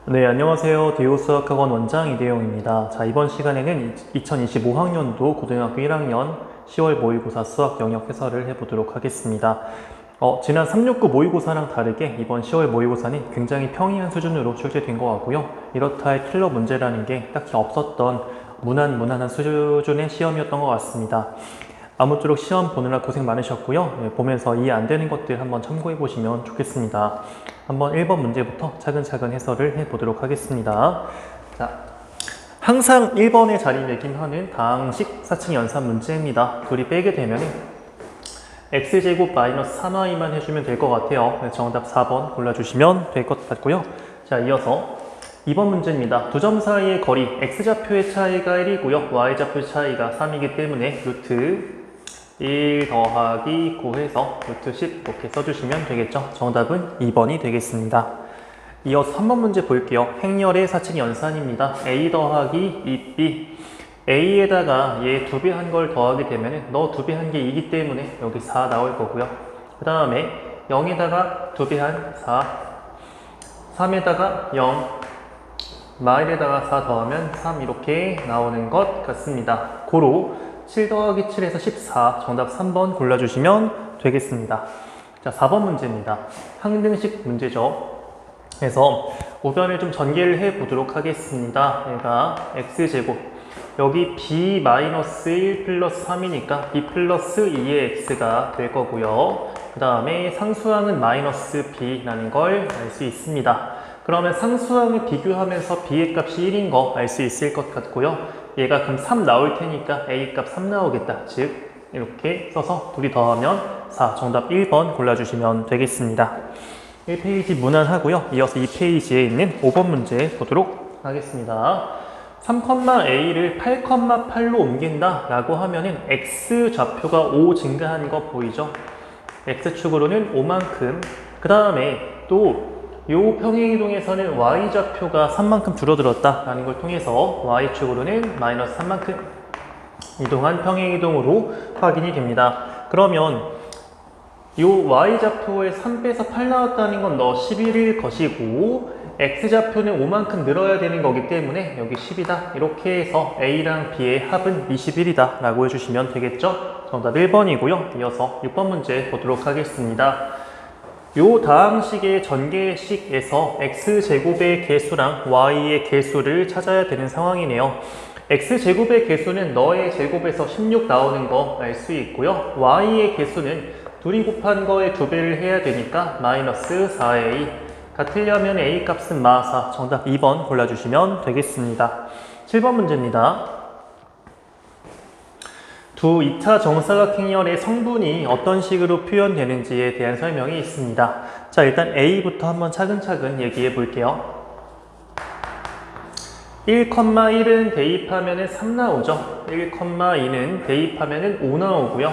네, 안녕하세요. 디오수학학원 원장 이대용입니다. 자, 이번 시간에는 2025학년도 고등학교 1학년 10월 모의고사 수학 영역 해설을 해보도록 하겠습니다. 지난 369 모의고사랑 다르게 이번 10월 모의고사는 굉장히 평이한 수준으로 출제된 것 같고요. 이렇다 할 킬러 문제라는 게 딱히 없었던 무난한 수준의 시험이었던 것 같습니다. 아무쪼록 시험 보느라 고생 많으셨고요. 보면서 이해 안 되는 것들 한번 참고해 보시면 좋겠습니다. 한번 1번 문제부터 차근차근 해설을 해보도록 하겠습니다. 자, 항상 1번에 자리매김하는 다항식 사칙 연산 문제입니다. 둘이 빼게 되면 x제곱 마이너스 3y만 해주면 될 것 같아요. 정답 4번 골라주시면 될 것 같고요. 자, 이어서 2번 문제입니다. 두 점 사이의 거리 x좌표의 차이가 1이고요. y좌표 차이가 3이기 때문에 루트 1 더하기 9 해서 루트 10 이렇게 써주시면 되겠죠. 정답은 2번이 되겠습니다. 이어서 3번 문제 볼게요. 행렬의 사칙 연산입니다. a 더하기 2b a에다가 얘 2배 한 걸 더하게 되면 너 2배 한 게 2이기 때문에 여기 4 나올 거고요. 그 다음에 0에다가 2배 한 4, 3에다가 0, 마일에다가 4 더하면 3 이렇게 나오는 것 같습니다. 고로 7 더하기 7에서 14, 정답 3번 골라주시면 되겠습니다. 자, 4번 문제입니다. 항등식 문제죠. 그래서 우변을 좀 전개를 해 보도록 하겠습니다. 얘가 x제곱, 여기 b-1 플러스 3이니까 b 플러스 2의 x가 될 거고요. 그 다음에 상수항은 마이너스 b라는 걸 알 수 있습니다. 그러면 상수항을 비교하면서 b의 값이 1인 거 알 수 있을 것 같고요. 얘가 그럼 3 나올 테니까 a 값 3 나오겠다. 즉 이렇게 써서 둘이 더하면 4. 정답 1번 골라주시면 되겠습니다. 1페이지 무난하고요. 이어서 2페이지에 있는 5번 문제 보도록 하겠습니다. 3,a를 8,8로 옮긴다 라고 하면은 x 좌표가 5 증가한 거 보이죠? x축으로는 5만큼, 그 다음에 또 요 평행이동에서는 y좌표가 3만큼 줄어들었다라는 걸 통해서 y축으로는 마이너스 3만큼 이동한 평행이동으로 확인이 됩니다. 그러면 요 y좌표에 3 빼서 8 나왔다는 건 너 11일 것이고 x좌표는 5만큼 늘어야 되는 거기 때문에 여기 10이다. 이렇게 해서 a랑 b의 합은 21이다 라고 해주시면 되겠죠? 정답 1번이고요. 이어서 6번 문제 보도록 하겠습니다. 요 다항식의 전개식에서 x제곱의 개수랑 y의 개수를 찾아야 되는 상황이네요. x제곱의 개수는 너의 제곱에서 16 나오는 거 알 수 있고요. y의 개수는 둘이 곱한 거에 2배를 해야 되니까 마이너스 4a. 같으려면 a 값은 마4. 정답 2번 골라주시면 되겠습니다. 7번 문제입니다. 두 2차 정사각행렬의 성분이 어떤 식으로 표현되는지에 대한 설명이 있습니다. 자, 일단 A부터 한번 차근차근 얘기해 볼게요. 1,1은 대입하면 3 나오죠. 1,2는 대입하면 5 나오고요.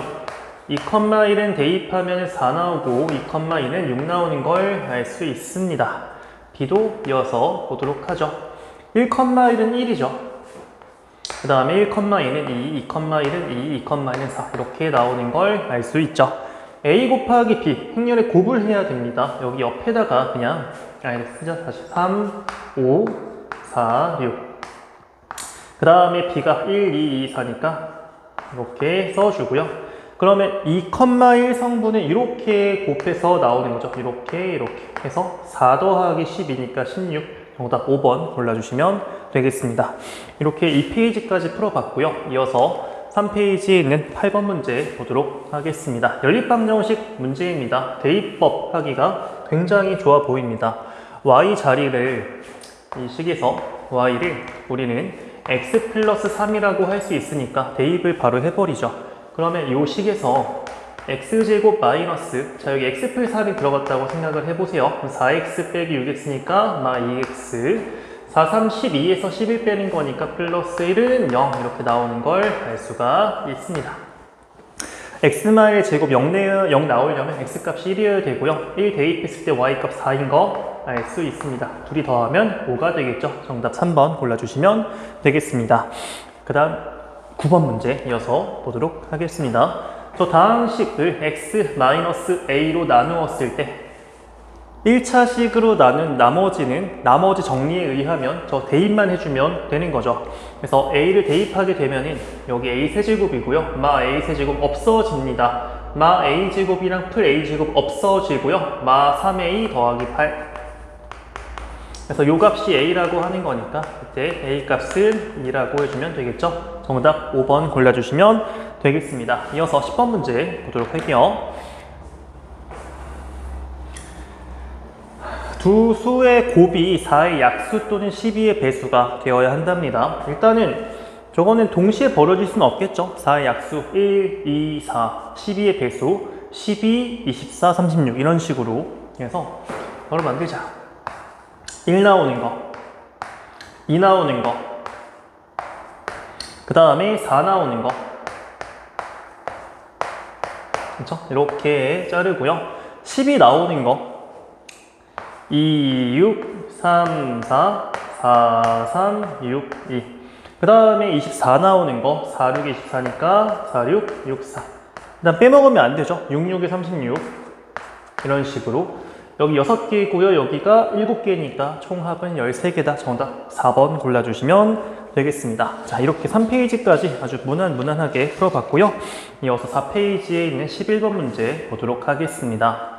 2,1은 대입하면 4 나오고 2,2는 6 나오는 걸 알 수 있습니다. B도 이어서 보도록 하죠. 1,1은 1이죠. 그 다음에 1,2는 2, 2,1은 2, 2,1은 4 이렇게 나오는 걸 알 수 있죠. a 곱하기 b, 행렬에 곱을 해야 됩니다. 여기 옆에다가 그냥 쓰죠. 다시 3, 5, 4, 6. 그 다음에 b가 1, 2, 2, 4니까 이렇게 써주고요. 그러면 2,1 성분은 이렇게 곱해서 나오는 거죠. 이렇게 해서 4 더하기 10이니까 16. 정답 5번 골라주시면 되겠습니다. 이렇게 2페이지까지 풀어봤고요. 이어서 3페이지에 있는 8번 문제 보도록 하겠습니다. 연립방정식 문제입니다. 대입법 하기가 굉장히 좋아 보입니다. y 자리를 이 식에서 y를 우리는 x 플러스 3이라고 할 수 있으니까 대입을 바로 해버리죠. 그러면 이 식에서 x제곱 마이너스, 자 여기 x 플 3이 들어갔다고 생각을 해보세요. 그럼 4x 빼기 6x니까 마 2x, 4, 3, 12에서 11 빼는 거니까 플러스 1은 0 이렇게 나오는 걸 알 수가 있습니다. x마일 제곱 0 나오려면 x값이 1이어야 되고요. 1 대입했을 때 y값 4인 거 알 수 있습니다. 둘이 더하면 5가 되겠죠. 정답 3번 골라주시면 되겠습니다. 그 다음 9번 문제 이어서 보도록 하겠습니다. 저 다항식을 x-a로 나누었을 때 1차식으로 나눈 나머지 정리에 의하면 저 대입만 해주면 되는 거죠. 그래서 A를 대입하게 되면은 여기 A 세제곱이고요. 마 A 세제곱 없어집니다. 마 A 제곱이랑 풀 A 제곱 없어지고요. 마 3A 더하기 8. 그래서 요 값이 A라고 하는 거니까 그때 A 값은 2라고 해주면 되겠죠. 정답 5번 골라주시면 되겠습니다. 이어서 10번 문제 보도록 할게요. 두 수의 곱이 4의 약수 또는 12의 배수가 되어야 한답니다. 일단은 저거는 동시에 벌어질 수는 없겠죠. 4의 약수 1, 2, 4, 12의 배수 12, 24, 36 이런 식으로 해서 바로 만들자. 1 나오는 거, 2 나오는 거, 그 다음에 4 나오는 거, 그렇죠? 이렇게 자르고요. 12 나오는 거 2, 6, 3, 4, 4, 3, 6, 2. 그 다음에 24 나오는 거 4, 6, 24니까 4, 6, 6, 4. 일단 빼먹으면 안 되죠. 6, 6에 36. 이런 식으로. 여기 6개고요. 여기가 7개니까 총합은 13개다. 정답 4번 골라주시면 되겠습니다. 자, 이렇게 3페이지까지 아주 무난무난하게 풀어봤고요. 이어서 4페이지에 있는 11번 문제 보도록 하겠습니다.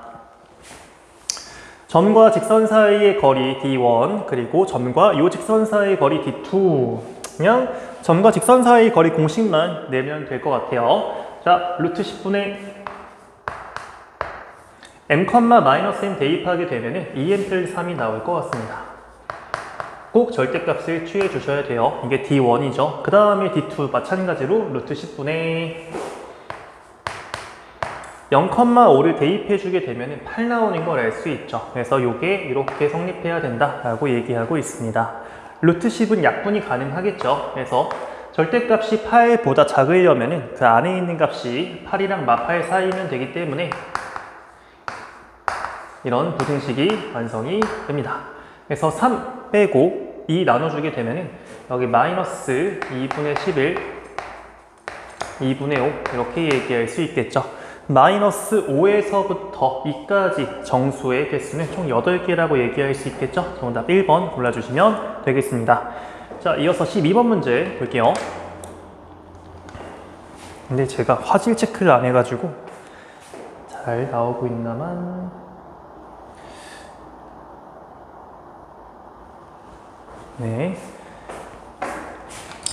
점과 직선 사이의 거리 D1 그리고 점과 이 직선 사이의 거리 D2. 그냥 점과 직선 사이의 거리 공식만 내면 될 것 같아요. 자, 루트 10분의 m, -n 대입하게 되면 2m+3이 나올 것 같습니다. 꼭 절대값을 취해 주셔야 돼요. 이게 D1이죠. 그 다음에 D2 마찬가지로 루트 10분의 0,5를 대입해 주게 되면 8 나오는 걸 알 수 있죠. 그래서 이게 이렇게 성립해야 된다라고 얘기하고 있습니다. 루트 10은 약분이 가능하겠죠. 그래서 절대값이 8보다 작으려면 그 안에 있는 값이 8이랑 마8 사이면 되기 때문에 이런 부등식이 완성이 됩니다. 그래서 3 빼고 2 나눠주게 되면 여기 마이너스 2분의 11, 2분의 5 이렇게 얘기할 수 있겠죠. 마이너스 5에서부터 2까지 정수의 개수는 총 8개라고 얘기할 수 있겠죠? 정답 1번 골라주시면 되겠습니다. 자, 이어서 12번 문제 볼게요. 근데 제가 화질 체크를 안 해가지고 잘 나오고 있나만. 네.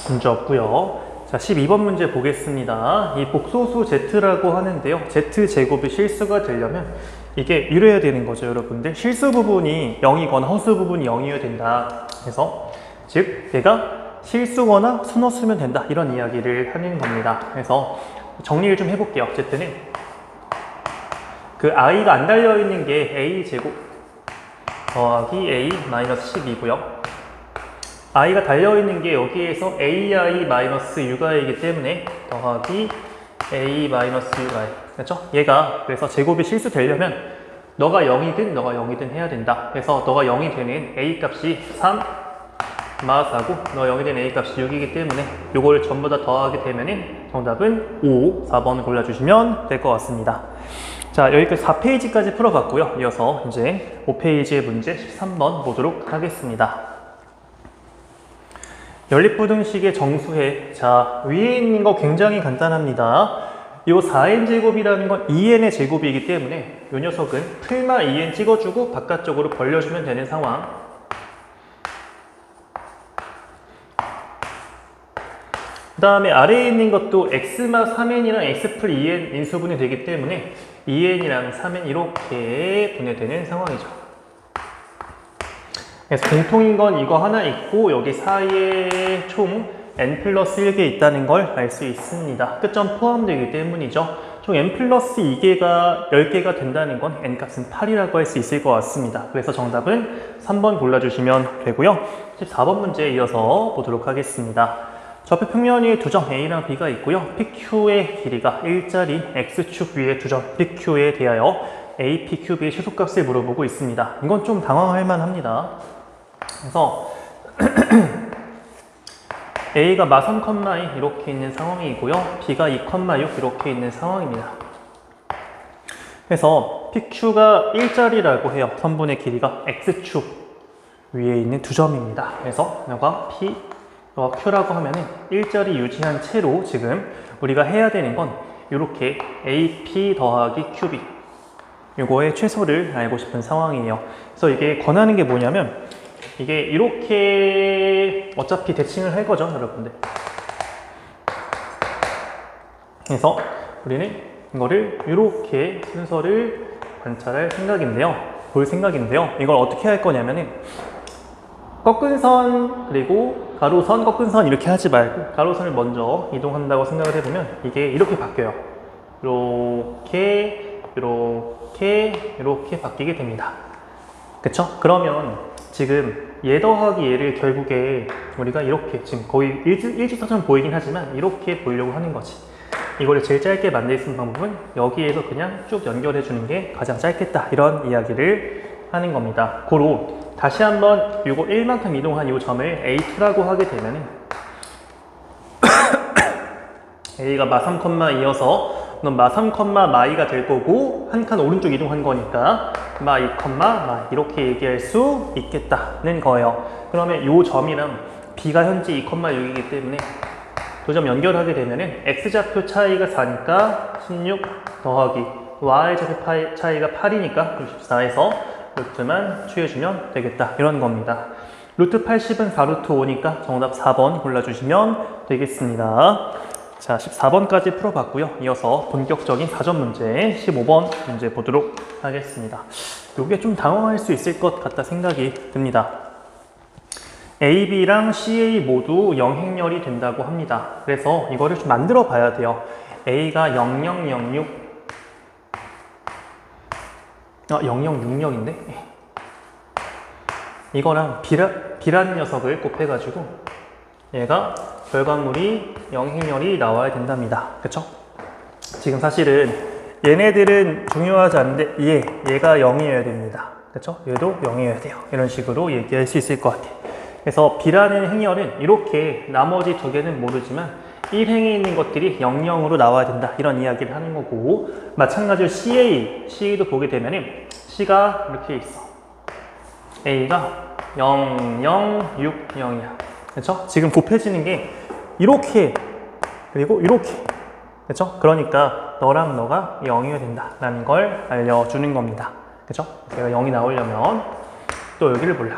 문제 없고요. 자, 12번 문제 보겠습니다. 이 복소수 Z라고 하는데요. Z제곱이 실수가 되려면 이게 이래야 되는 거죠, 여러분들. 실수 부분이 0이거나 허수 부분이 0이어야 된다. 그래서 즉 얘가 실수거나 순허수면 된다. 이런 이야기를 하는 겁니다. 그래서 정리를 좀 해볼게요. Z는 그 i가 안 달려있는 게 a제곱 더하기 a 마이너스 10이고요. i가 달려있는 게 여기에서 ai-ui이기 때문에 더하기 a-ui. 그렇죠? 얘가 그래서 제곱이 실수되려면 너가 0이든 해야 된다. 그래서 너가 0이 되는 a 값이 3 마사고 너 0이 되는 a 값이 6이기 때문에 요거를 전부 다 더하게 되면은 정답은 5, 4번 골라주시면 될 것 같습니다. 자, 여기까지 4페이지까지 풀어봤고요. 이어서 이제 5페이지의 문제 13번 보도록 하겠습니다. 연립부등식의 정수해. 자, 위에 있는 거 굉장히 간단합니다. 이 4n제곱이라는 건 2n의 제곱이기 때문에 이 녀석은 풀마 2n 찍어주고 바깥쪽으로 벌려주면 되는 상황. 그 다음에 아래에 있는 것도 x마 3n이랑 x 풀 2n 인수분해 되기 때문에 2n이랑 3n 이렇게 분해되는 상황이죠. 그래서 공통인 건 이거 하나 있고 여기 사이에 총 n 플러스 1개 있다는 걸 알 수 있습니다. 끝점 포함되기 때문이죠. 총 n 플러스 2개가 10개가 된다는 건 n 값은 8이라고 할 수 있을 것 같습니다. 그래서 정답은 3번 골라주시면 되고요. 14번 문제 이어서 보도록 하겠습니다. 좌표 평면 위에 두 점 A랑 B가 있고요. PQ의 길이가 1짜리 X축 위에 두 점 PQ에 대하여 A, PQB의 최소값을 물어보고 있습니다. 이건 좀 당황할 만합니다. 그래서 A가 마 3,2 이렇게 있는 상황이고요. B가 2,6 이렇게 있는 상황입니다. 그래서 PQ가 일자리라고 해요. 선분의 길이가 X축 위에 있는 두 점입니다. 그래서 너가 P, 너가 Q라고 하면은 일자리 유지한 채로 지금 우리가 해야 되는 건 이렇게 AP 더하기 QB 요거의 최소를 알고 싶은 상황이에요. 그래서 이게 권하는 게 뭐냐면 이게 이렇게 어차피 대칭을 할 거죠, 여러분들. 그래서 우리는 이거를 이렇게 순서를 관찰할 생각인데요. 볼 생각인데요. 이걸 어떻게 할 거냐면은 꺾은 선 그리고 가로선, 꺾은 선 이렇게 하지 말고 가로선을 먼저 이동한다고 생각을 해보면 이게 이렇게 바뀌어요. 이렇게, 이렇게, 이렇게 바뀌게 됩니다. 그쵸? 그러면 지금 얘 더하기 얘를 결국에 우리가 이렇게 지금 거의 일직선처럼 보이긴 하지만 이렇게 보이려고 하는 거지. 이거를 제일 짧게 만들 수 있는 방법은 여기에서 그냥 쭉 연결해 주는 게 가장 짧겠다, 이런 이야기를 하는 겁니다. 고로 다시 한번 이거 1만큼 이동한 이 점을 A2라고 하게 되면은 A가 마 3,2여서 넌 마 3, 마이가 될 거고 한 칸 오른쪽 이동한 거니까 마 2, 마 이렇게 얘기할 수 있겠다는 거예요. 그러면 이 점이랑 B가 현재 2,6이기 때문에 두 점 연결하게 되면은 X좌표 차이가 4니까 16 더하기 Y좌표 차이가 8이니까 64에서 루트만 취해주면 되겠다, 이런 겁니다. 루트 80은 4루트 5니까 정답 4번 골라주시면 되겠습니다. 자, 14번까지 풀어봤고요. 이어서 본격적인 4점 문제 15번 문제 보도록 하겠습니다. 이게 좀 당황할 수 있을 것 같다 생각이 듭니다. AB랑 CA 모두 영행렬이 된다고 합니다. 그래서 이거를 좀 만들어 봐야 돼요. A가 0006, 0066인데? 이거랑 B라는 녀석을 곱해가지고 얘가 결과물이 영행렬이 나와야 된답니다. 그쵸? 지금 사실은 얘네들은 중요하지 않은데 얘가 0이어야 됩니다. 그쵸? 얘도 0이어야 돼요. 이런 식으로 얘기할 수 있을 것 같아요. 그래서 B라는 행렬은 이렇게 나머지 두 개는 모르지만 1행에 있는 것들이 00으로 나와야 된다, 이런 이야기를 하는 거고, 마찬가지로 CA도 보게 되면은 C가 이렇게 있어. A가 0060이야. 그렇죠? 지금 곱해지는 게 이렇게 그리고 이렇게. 그렇죠? 그러니까 너랑 너가 0이어야 된다라는 걸 알려주는 겁니다. 그렇죠? 내가 0이 나오려면 또 여기를 몰라.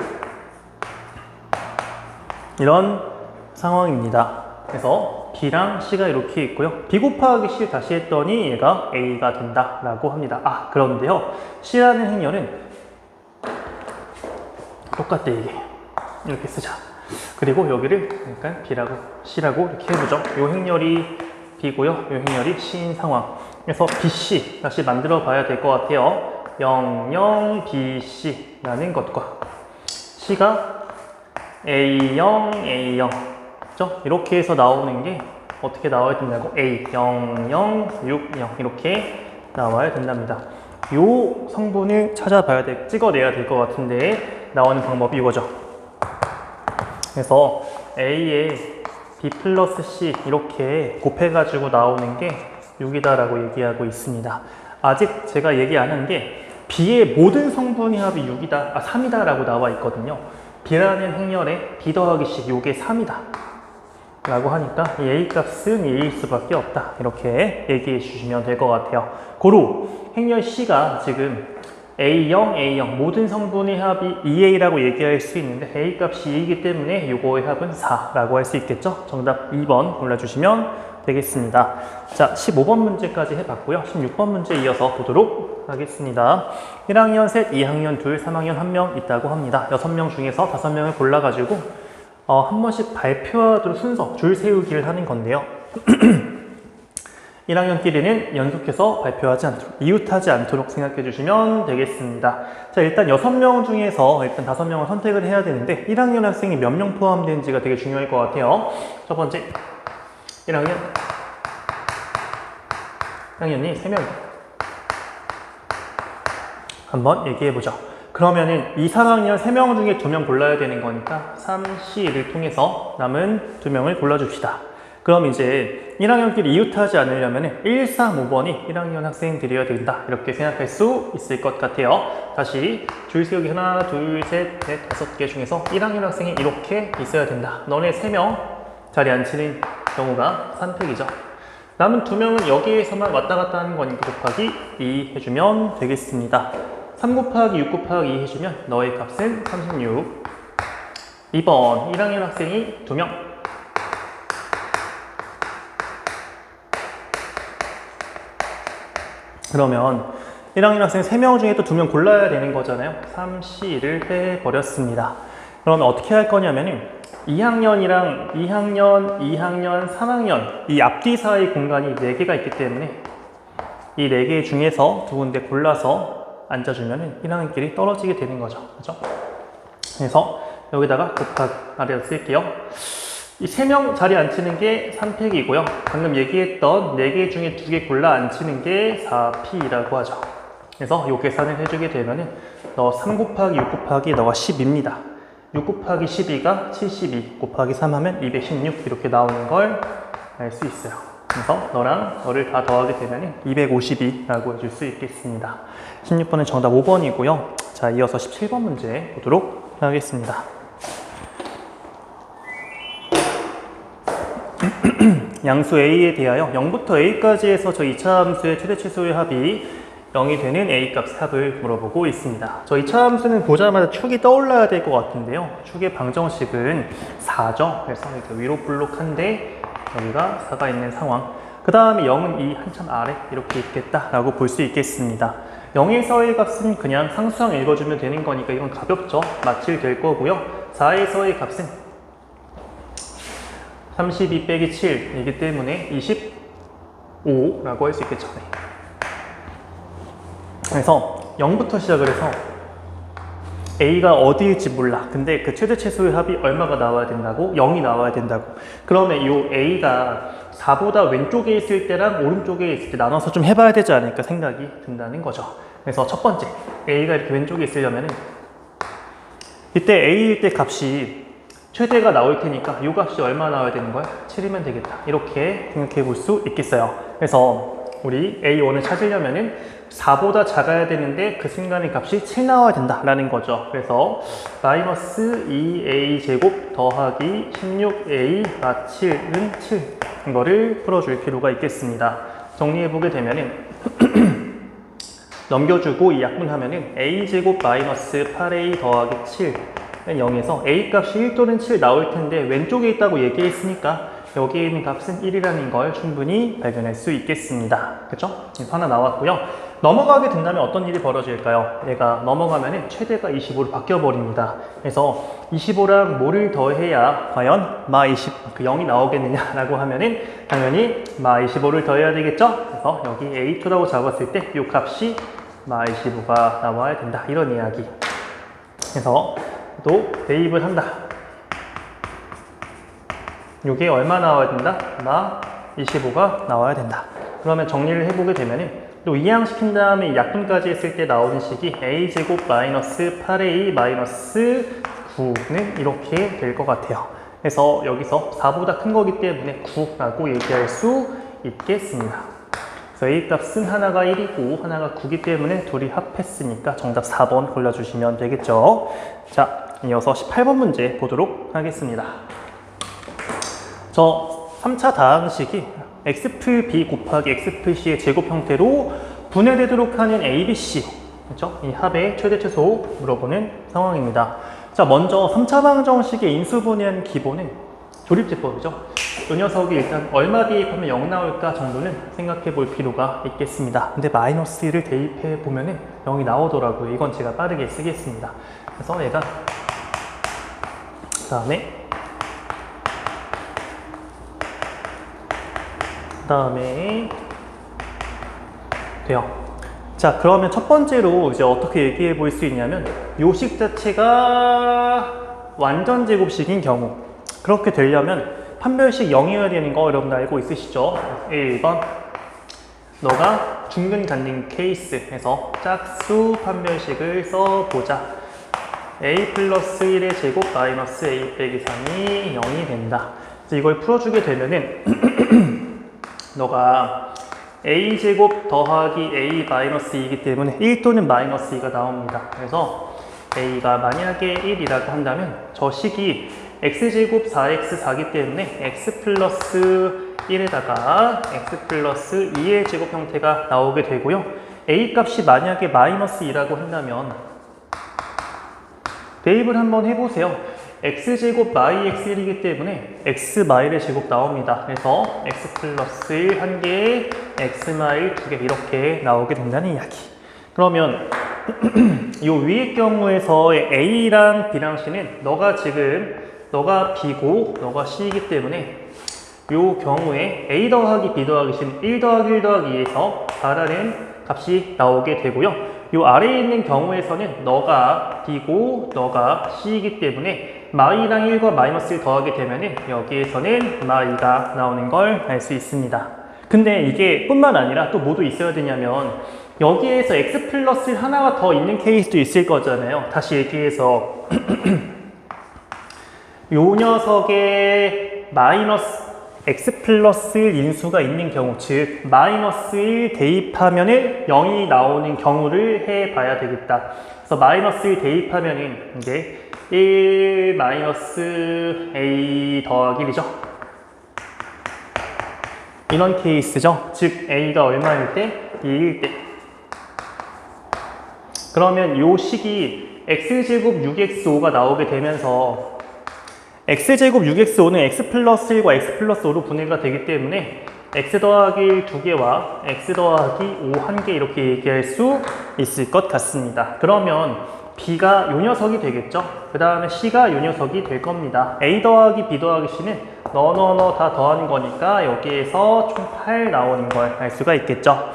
이런 상황입니다. 그래서 B랑 C가 이렇게 있고요. B 곱하기 C 다시 했더니 얘가 A가 된다라고 합니다. 그런데요. C라는 행렬은 똑같대, 이게. 이렇게 쓰자. 그리고 여기를 약간 B라고 C라고 이렇게 해보죠. 요 행렬이 B고요. 요 행렬이 C인 상황. 그래서 BC 다시 만들어 봐야 될 것 같아요. 00BC라는 것과 C가 A0, A0. 그죠? 이렇게 해서 나오는 게 어떻게 나와야 된다고? A0060 이렇게 나와야 된답니다. 요 성분을 찾아봐야 찍어내야 될 것 같은데 나오는 방법이 이거죠. 그래서 A에 B 플러스 C 이렇게 곱해가지고 나오는 게 6이다라고 얘기하고 있습니다. 아직 제가 얘기 안 한 게 B의 모든 성분의 합이 6이다, 3이다라고 나와 있거든요. B라는 행렬에 B 더하기 C, 요게 3이다 라고 하니까 이 A 값은 2일 수밖에 없다, 이렇게 얘기해 주시면 될 것 같아요. 고로 행렬 C가 지금 A0, A0 모든 성분의 합이 2A라고 얘기할 수 있는데 A 값이 2이기 때문에 요거의 합은 4라고 할 수 있겠죠. 정답 2번 골라주시면 되겠습니다. 자, 15번 문제까지 해봤고요. 16번 문제 이어서 보도록 하겠습니다. 1학년 셋, 2학년 둘, 3학년 1명 있다고 합니다. 6명 중에서 5명을 골라가지고 한 번씩 발표하도록 순서, 줄 세우기를 하는 건데요. 1학년끼리는 연속해서 발표하지 않도록, 이웃하지 않도록 생각해 주시면 되겠습니다. 자, 일단 6명 중에서 일단 5명을 선택을 해야 되는데 1학년 학생이 몇 명 포함되는지가 되게 중요할 것 같아요. 첫 번째, 1학년이 3명. 한번 얘기해보죠. 그러면은 2, 3학년 3명 중에 2명 골라야 되는 거니까 3, C를 통해서 남은 2명을 골라줍시다. 그럼 이제 1학년끼리 이웃하지 않으려면 1, 3, 5번이 1학년 학생들이어야 된다. 이렇게 생각할 수 있을 것 같아요. 다시 줄 세우기 하나, 둘, 셋, 넷, 5개 중에서 1학년 학생이 이렇게 있어야 된다. 너네 3명 자리 안 치는 경우가 선택이죠. 남은 2명은 여기에서만 왔다 갔다 하는 거니까 곱하기 2 해주면 되겠습니다. 3 곱하기 6 곱하기 2 해주면 너의 값은 36. 2번 1학년 학생이 2명. 그러면 1학년 학생 3명 중에 또 2명 골라야 되는 거잖아요. 3C를 해버렸습니다. 그러면 어떻게 할 거냐면은 2학년이랑 2학년, 3학년 이 앞뒤 사이 공간이 4개가 있기 때문에 이 4개 중에서 2군데 골라서 앉아주면 1학년끼리 떨어지게 되는 거죠. 그죠? 그래서 여기다가 곱하기 아래로 쓸게요. 이 3명 자리 앉히는 게 3팩이고요. 방금 얘기했던 4개 중에 2개 골라 앉히는 게 4P라고 하죠. 그래서 이 계산을 해주게 되면은 너 3 곱하기 6 곱하기 너가 10입니다. 6 곱하기 12가 72 곱하기 3 하면 216 이렇게 나오는 걸 알 수 있어요. 그래서 너를 다 더하게 되면 252라고 해줄 수 있겠습니다. 16번은 정답 5번이고요. 자, 이어서 17번 문제 보도록 하겠습니다. 양수 A에 대하여 0부터 A까지 해서 저 2차 함수의 최대 최소의 합이 0이 되는 A값 합을 물어보고 있습니다. 저 2차 함수는 보자마자 축이 떠올라야 될 것 같은데요. 축의 방정식은 4죠. 그래서 이렇게 위로 볼록한데 여기가 4가 있는 상황. 그 다음에 0은 이 한참 아래 이렇게 있겠다라고 볼 수 있겠습니다. 0에서의 값은 그냥 상수항 읽어주면 되는 거니까 이건 가볍죠. 맞출 될 거고요. 4에서의 값은 32 빼기 7이기 때문에 25라고 할 수 있겠죠. 네. 그래서 0부터 시작을 해서 A가 어디일지 몰라. 근데 그 최대 최소의 합이 얼마가 나와야 된다고? 0이 나와야 된다고. 그러면 이 A가 4보다 왼쪽에 있을 때랑 오른쪽에 있을 때 나눠서 좀 해봐야 되지 않을까 생각이 든다는 거죠. 그래서 첫 번째, A가 이렇게 왼쪽에 있으려면 이때 A일 때 값이 최대가 나올 테니까 이 값이 얼마 나와야 되는 거야? 7이면 되겠다. 이렇게 생각해 볼 수 있겠어요. 그래서 우리 A1을 찾으려면은 4보다 작아야 되는데 그 순간의 값이 7 나와야 된다라는 거죠. 그래서 마이너스 2A 제곱 더하기 16A 7은 7 이거를 풀어줄 필요가 있겠습니다. 정리해보게 되면은 넘겨주고 이 약분하면은 A 제곱 마이너스 8A 더하기 7은 0에서 A 값이 1 또는 7 나올 텐데 왼쪽에 있다고 얘기했으니까 여기에 있는 값은 1이라는 걸 충분히 발견할 수 있겠습니다. 그쵸? 그래서 하나 나왔고요. 넘어가게 된다면 어떤 일이 벌어질까요? 얘가 넘어가면 최대가 25로 바뀌어버립니다. 그래서 25랑 뭐를 더해야 과연 마20 그 0이 나오겠느냐라고 하면은 당연히 마25를 더해야 되겠죠? 그래서 여기 A2라고 잡았을 때 이 값이 마25가 나와야 된다. 이런 이야기. 그래서 또 대입을 한다. 이게 얼마 나와야 된다? 마 25가 나와야 된다. 그러면 정리를 해보게 되면은 또 이항시킨 다음에 약분까지 했을 때 나오는 식이 a제곱 마이너스 8a 마이너스 9는 이렇게 될 것 같아요. 그래서 여기서 4보다 큰 거기 때문에 9라고 얘기할 수 있겠습니다. 그래서 a 값은 하나가 1이고 하나가 9이기 때문에 둘이 합했으니까 정답 4번 골라주시면 되겠죠. 자, 이어서 18번 문제 보도록 하겠습니다. 저 3차 다항식이 x플 b 곱하기 x플 c의 제곱 형태로 분해되도록 하는 a, b, c 그렇죠? 이 합의 최대 최소 물어보는 상황입니다. 자, 먼저 3차 방정식의 인수분해하는 기본은 조립제법이죠. 이 녀석이 일단 얼마 대입하면 0 나올까 정도는 생각해 볼 필요가 있겠습니다. 근데 마이너스 1을 대입해 보면은 0이 나오더라고요. 이건 제가 빠르게 쓰겠습니다. 그래서 얘가 그 다음에 돼요. 자, 그러면 첫 번째로 이제 어떻게 얘기해 볼 수 있냐면 요식 자체가 완전 제곱식인 경우 그렇게 되려면 판별식 0이어야 되는 거 여러분들 알고 있으시죠? 1번 너가 중근 갖는 케이스에서 짝수 판별식을 써보자. a 플러스 1의 제곱 마이너스 a 빼기 3이 0이 된다. 이걸 풀어주게 되면은 너가 a제곱 더하기 a 마이너스 2이기 때문에 1 또는 마이너스 2가 나옵니다. 그래서 a가 만약에 1이라고 한다면 저 식이 x제곱 4x 4기 때문에 x 플러스 1에다가 x 플러스 2의 제곱 형태가 나오게 되고요. a 값이 만약에 마이너스 2라고 한다면 대입을 한번 해보세요. x제곱 마이 x1이기 때문에 x 마일의 제곱 나옵니다. 그래서 x 플러스 1 한 개에 x 마일 2개 이렇게 나오게 된다는 이야기. 그러면 이 위의 경우에서의 a랑 b랑 c는 너가 b고 너가 c이기 때문에 이 경우에 a 더하기 b 더하기 c는 1 더하기 1 더하기 2에서 4라는 값이 나오게 되고요. 이 아래에 있는 경우에서는 너가 b고 너가 c이기 때문에 마이랑 1과 마이너스 1 더하게 되면은 여기에서는 마이가 나오는 걸 알 수 있습니다. 근데 이게 뿐만 아니라 또 뭐도 있어야 되냐면 여기에서 x 플러스 1 하나가 더 있는 케이스도 있을 거잖아요. 다시 얘기해서 요 녀석의 마이너스 x 플러스 1 인수가 있는 경우, 즉 마이너스 1 대입하면은 0이 나오는 경우를 해봐야 되겠다. 그래서 마이너스 1 대입하면은 이제 1 마이너스 a 더하기 1이죠. 이런 케이스죠. 즉 a가 얼마일 때? 2일 때. 그러면 요 식이 x제곱 6x5가 나오게 되면서 x제곱 6x5는 x 플러스 1과 x 플러스 5로 분해가 되기 때문에 x 더하기 1 2개와 x 더하기 5 1개 이렇게 얘기할 수 있을 것 같습니다. 그러면 b가 요 녀석이 되겠죠. 그 다음에 c가 요 녀석이 될 겁니다. a 더하기 b 더하기 c는 너 다 더하는 거니까 여기에서 총 8 나오는 걸 알 수가 있겠죠.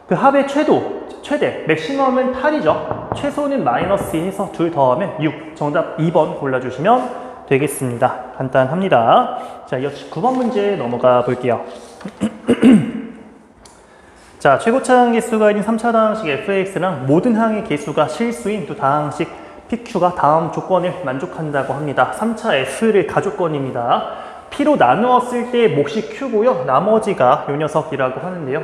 그 합의 최대, 맥시멈은 8이죠. 최소는 마이너스 2 해서 둘 더하면 6. 정답 2번 골라주시면 되겠습니다. 간단합니다. 자, 이어서 9번 문제 넘어가 볼게요. 자, 최고차항 개수가 있는 3차 다항식 fx랑 모든 항의 개수가 실수인 두 다항식 pq가 다음 조건을 만족한다고 합니다. 3차 f를 가조건입니다. p로 나누었을 때 몫이 q고요. 나머지가 요 녀석이라고 하는데요.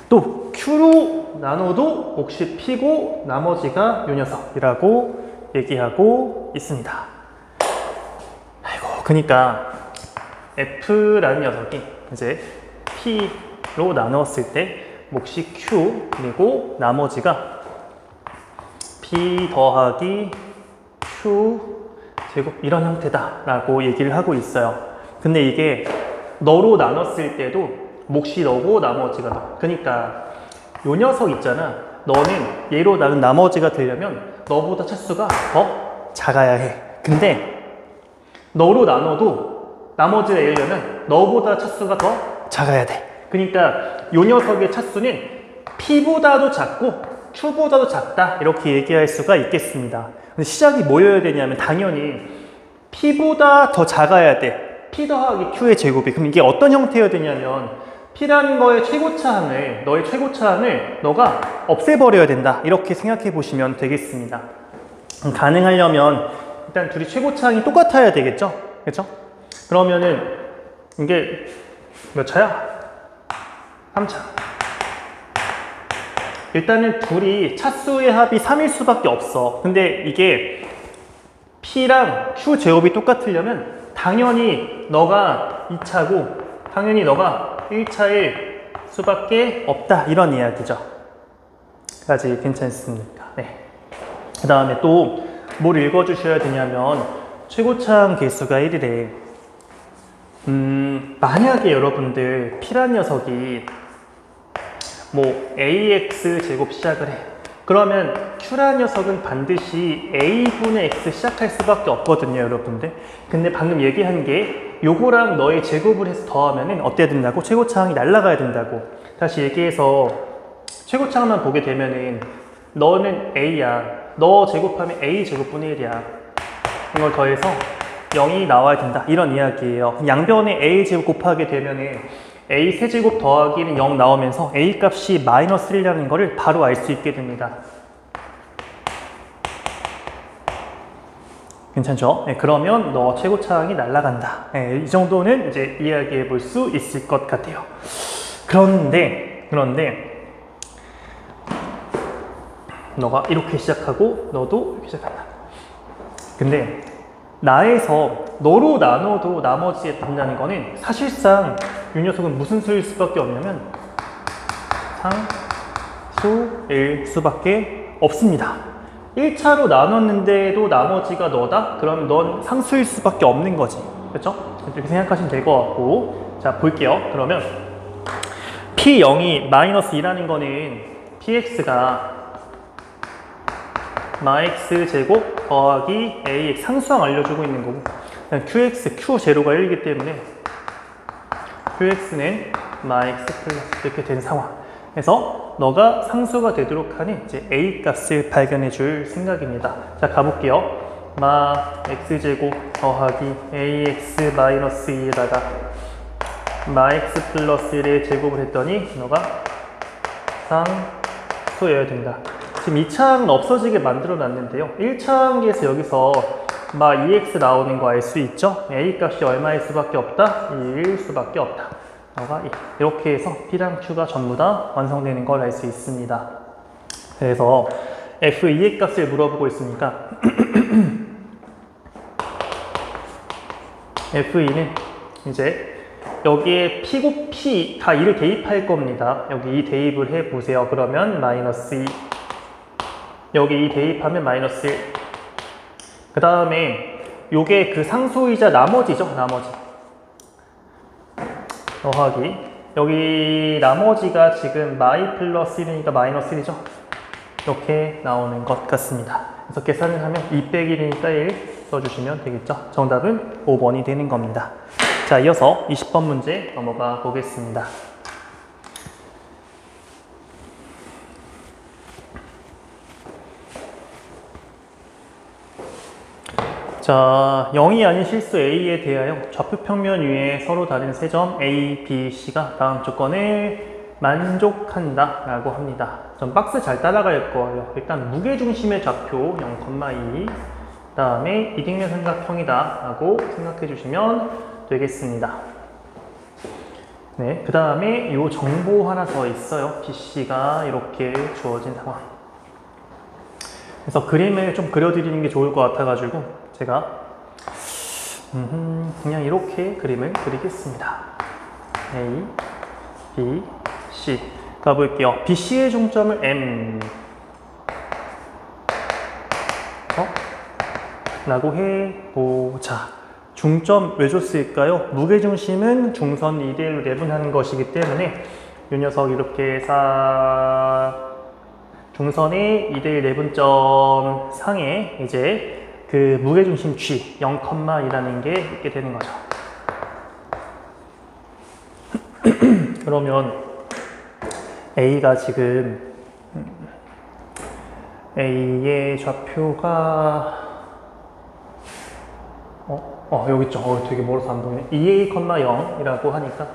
또 q로 나눠도 몫이 p고 나머지가 요 녀석이라고 얘기하고 있습니다. 그러니까 f라는 녀석이 이제 p로 나누었을 때 몫이 q 그리고 나머지가 p 더하기 q 제곱 이런 형태다 라고 얘기를 하고 있어요. 근데 이게 너로 나눴을 때도 몫이 너고 나머지가 너. 그러니까 요 녀석 있잖아. 너는 얘로 나눈 나머지가 되려면 너보다 차수가 더 작아야 해. 근데 너로 나눠도 나머지를 내려면 너보다 차수가 더 작아야 돼. 그러니까 요 녀석의 차수는 P보다도 작고 Q보다도 작다 이렇게 얘기할 수가 있겠습니다. 근데 시작이 뭐여야 되냐면 당연히 P보다 더 작아야 돼. P 더하기 Q의 제곱이. 그럼 이게 어떤 형태여야 되냐면 P라는 거의 최고차항을 너의 최고차항을 너가 없애버려야 된다 이렇게 생각해 보시면 되겠습니다. 가능하려면 일단 둘이 최고차항이 똑같아야 되겠죠? 그렇죠? 그러면은 이게 몇 차야? 3차. 일단은 둘이 차수의 합이 3일 수밖에 없어. 근데 이게 P랑 Q 제곱이 똑같으려면 당연히 너가 2차고 당연히 너가 1차일 수밖에 없다 이런 이야기죠. 까지 괜찮습니까? 네. 그 다음에 또 뭘 읽어주셔야 되냐면 최고차항 개수가 1이래. 만약에 여러분들 P란 녀석이 뭐 ax 제곱 시작을 해. 그러면 Q란 녀석은 반드시 a분의 x 시작할 수밖에 없거든요, 여러분들. 근데 방금 얘기한 게 요거랑 너의 제곱을 해서 더하면은 어때야 된다고? 최고차항이 날아가야 된다고. 다시 얘기해서 최고차항만 보게 되면은 너는 a야. 너 제곱하면 a 제곱분의 1이야. 이걸 더해서 0이 나와야 된다. 이런 이야기예요. 양변에 a 제곱 곱하게 되면은 a 세제곱 더하기는 0 나오면서 a 값이 마이너스 1이라는 것을 바로 알 수 있게 됩니다. 괜찮죠? 네, 그러면 너 최고차항이 날아간다. 네, 이 정도는 이제 이야기해 볼 수 있을 것 같아요. 그런데 너가 이렇게 시작하고 너도 이렇게 시작한다. 근데 나에서 너로 나눠도 나머지에 된다는 거는 사실상 이 녀석은 무슨 수일 수밖에 없냐면 상수일 수밖에 없습니다. 1차로 나눴는데도 나머지가 너다? 그러면 넌 상수일 수밖에 없는 거지. 그렇죠? 이렇게 생각하시면 될 것 같고, 자 볼게요. 그러면 P0이 마이너스 2라는 거는 PX가 마x 제곱 더하기 AX 상수항 알려주고 있는 거고, QX, Q0가 1이기 때문에 QX는 마x 플러스 이렇게 된 상황. 그래서 너가 상수가 되도록 하는 이제 A 값을 발견해 줄 생각입니다. 자, 가볼게요. 마 x제곱 더하기 ax 마이너스 2에다가 마 x 플러스 1의 제곱을 했더니 너가 상수여야 된다. 지금 2차항은 없어지게 만들어 놨는데요. 1차항에서 여기서 마 2x 나오는 거 알 수 있죠? a 값이 얼마일 수밖에 없다? 1일 수밖에 없다. 너가 이렇게 해서 P랑 Q가 전부 다 완성되는 걸 알 수 있습니다. 그래서 F2의 값을 물어보고 있으니까 F2는 이제 여기에 P곱 P 다 2를 대입할 겁니다. 여기 2 대입을 해보세요. 그러면 마이너스 2, 여기 2 대입하면 마이너스 1. 그 다음에 요게 그 상수이자 나머지죠. 나머지 더하기 여기 나머지가 지금 마이 플러스 1이니까 마이너스 1이죠. 이렇게 나오는 것 같습니다. 그래서 계산을 하면 2 빼기 1이니까 1 써주시면 되겠죠. 정답은 5번이 되는 겁니다. 자, 이어서 20번 문제 넘어가 보겠습니다. 자, 0이 아닌 실수 A에 대하여 좌표 평면 위에 서로 다른 세 점 A, B, C가 다음 조건을 만족한다 라고 합니다. 전 박스 잘 따라갈 거예요. 일단 무게중심의 좌표 0,2, 그 다음에 이등변 삼각형이다 라고 생각해 주시면 되겠습니다. 네, 그 다음에 이 정보 하나 더 있어요. BC가 이렇게 주어진 상황. 그래서 그림을 좀 그려드리는 게 좋을 것 같아가지고 제가 그냥 이렇게 그림을 그리겠습니다. A, B, C 가볼게요. BC의 중점을 M 라고 해보자. 중점 왜 줬을까요? 무게중심은 중선 2대1로 내분하는 것이기 때문에 이 녀석 이렇게 중선의 2대1 내분점 상에 이제 그 무게중심 G 0,2라는 게 있게 되는 거죠. 그러면 A가 지금 A의 좌표가 여기 있죠. 되게 멀어서 안 보이네. 2A,0이라고 하니까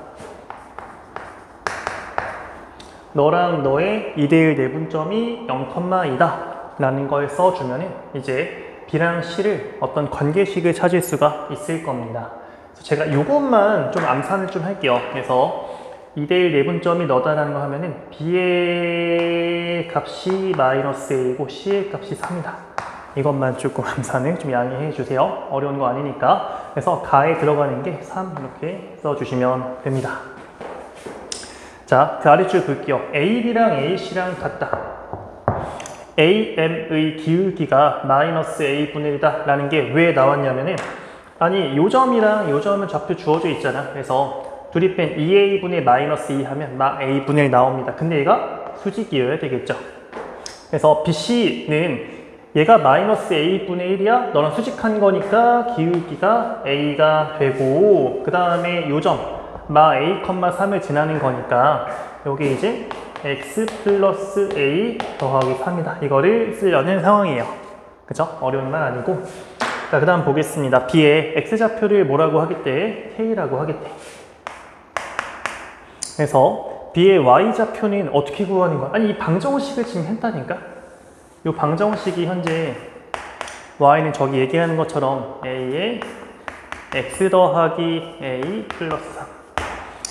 너랑 너의 2대1 내분점이 0,2다 라는 걸 써주면 이제 B랑 C를 어떤 관계식을 찾을 수가 있을 겁니다. 그래서 제가 이것만 좀 암산을 좀 할게요. 그래서 2대1 내분점이 너다라는 거 하면은 B의 값이 마이너스 A이고 C의 값이 3이다. 이것만 조금 암산을 좀 양해해 주세요. 어려운 거 아니니까. 그래서 가에 들어가는 게 3 이렇게 써주시면 됩니다. 자, 그 아래줄 볼게요. AB랑 AC랑 같다. AM의 기울기가 마이너스 A분의 1이다 라는 게 왜 나왔냐면은 아니 요 점이랑 요 점은 좌표 주어져 있잖아. 그래서 둘이 뺀 2A분의 마이너스 2 하면 마 A분의 1 나옵니다. 근데 얘가 수직이어야 되겠죠. 그래서 BC는 얘가 마이너스 A분의 1이야? 너랑 수직한 거니까 기울기가 A가 되고 그 다음에 요 점 마 A, 3을 지나는 거니까 여기 이제 x 플러스 a 더하기 3이다. 이거를 쓰려는 상황이에요. 그쵸? 어려운 말 아니고. 자, 그 다음 보겠습니다. B의 x좌표를 뭐라고 하겠대? k라고 하겠대. 그래서 B의 y좌표는 어떻게 구하는 거야? 아니, 이 방정식을 지금 했다니까? 이 방정식이 현재 y는 저기 얘기하는 것처럼 a에 x 더하기 a 플러스 3.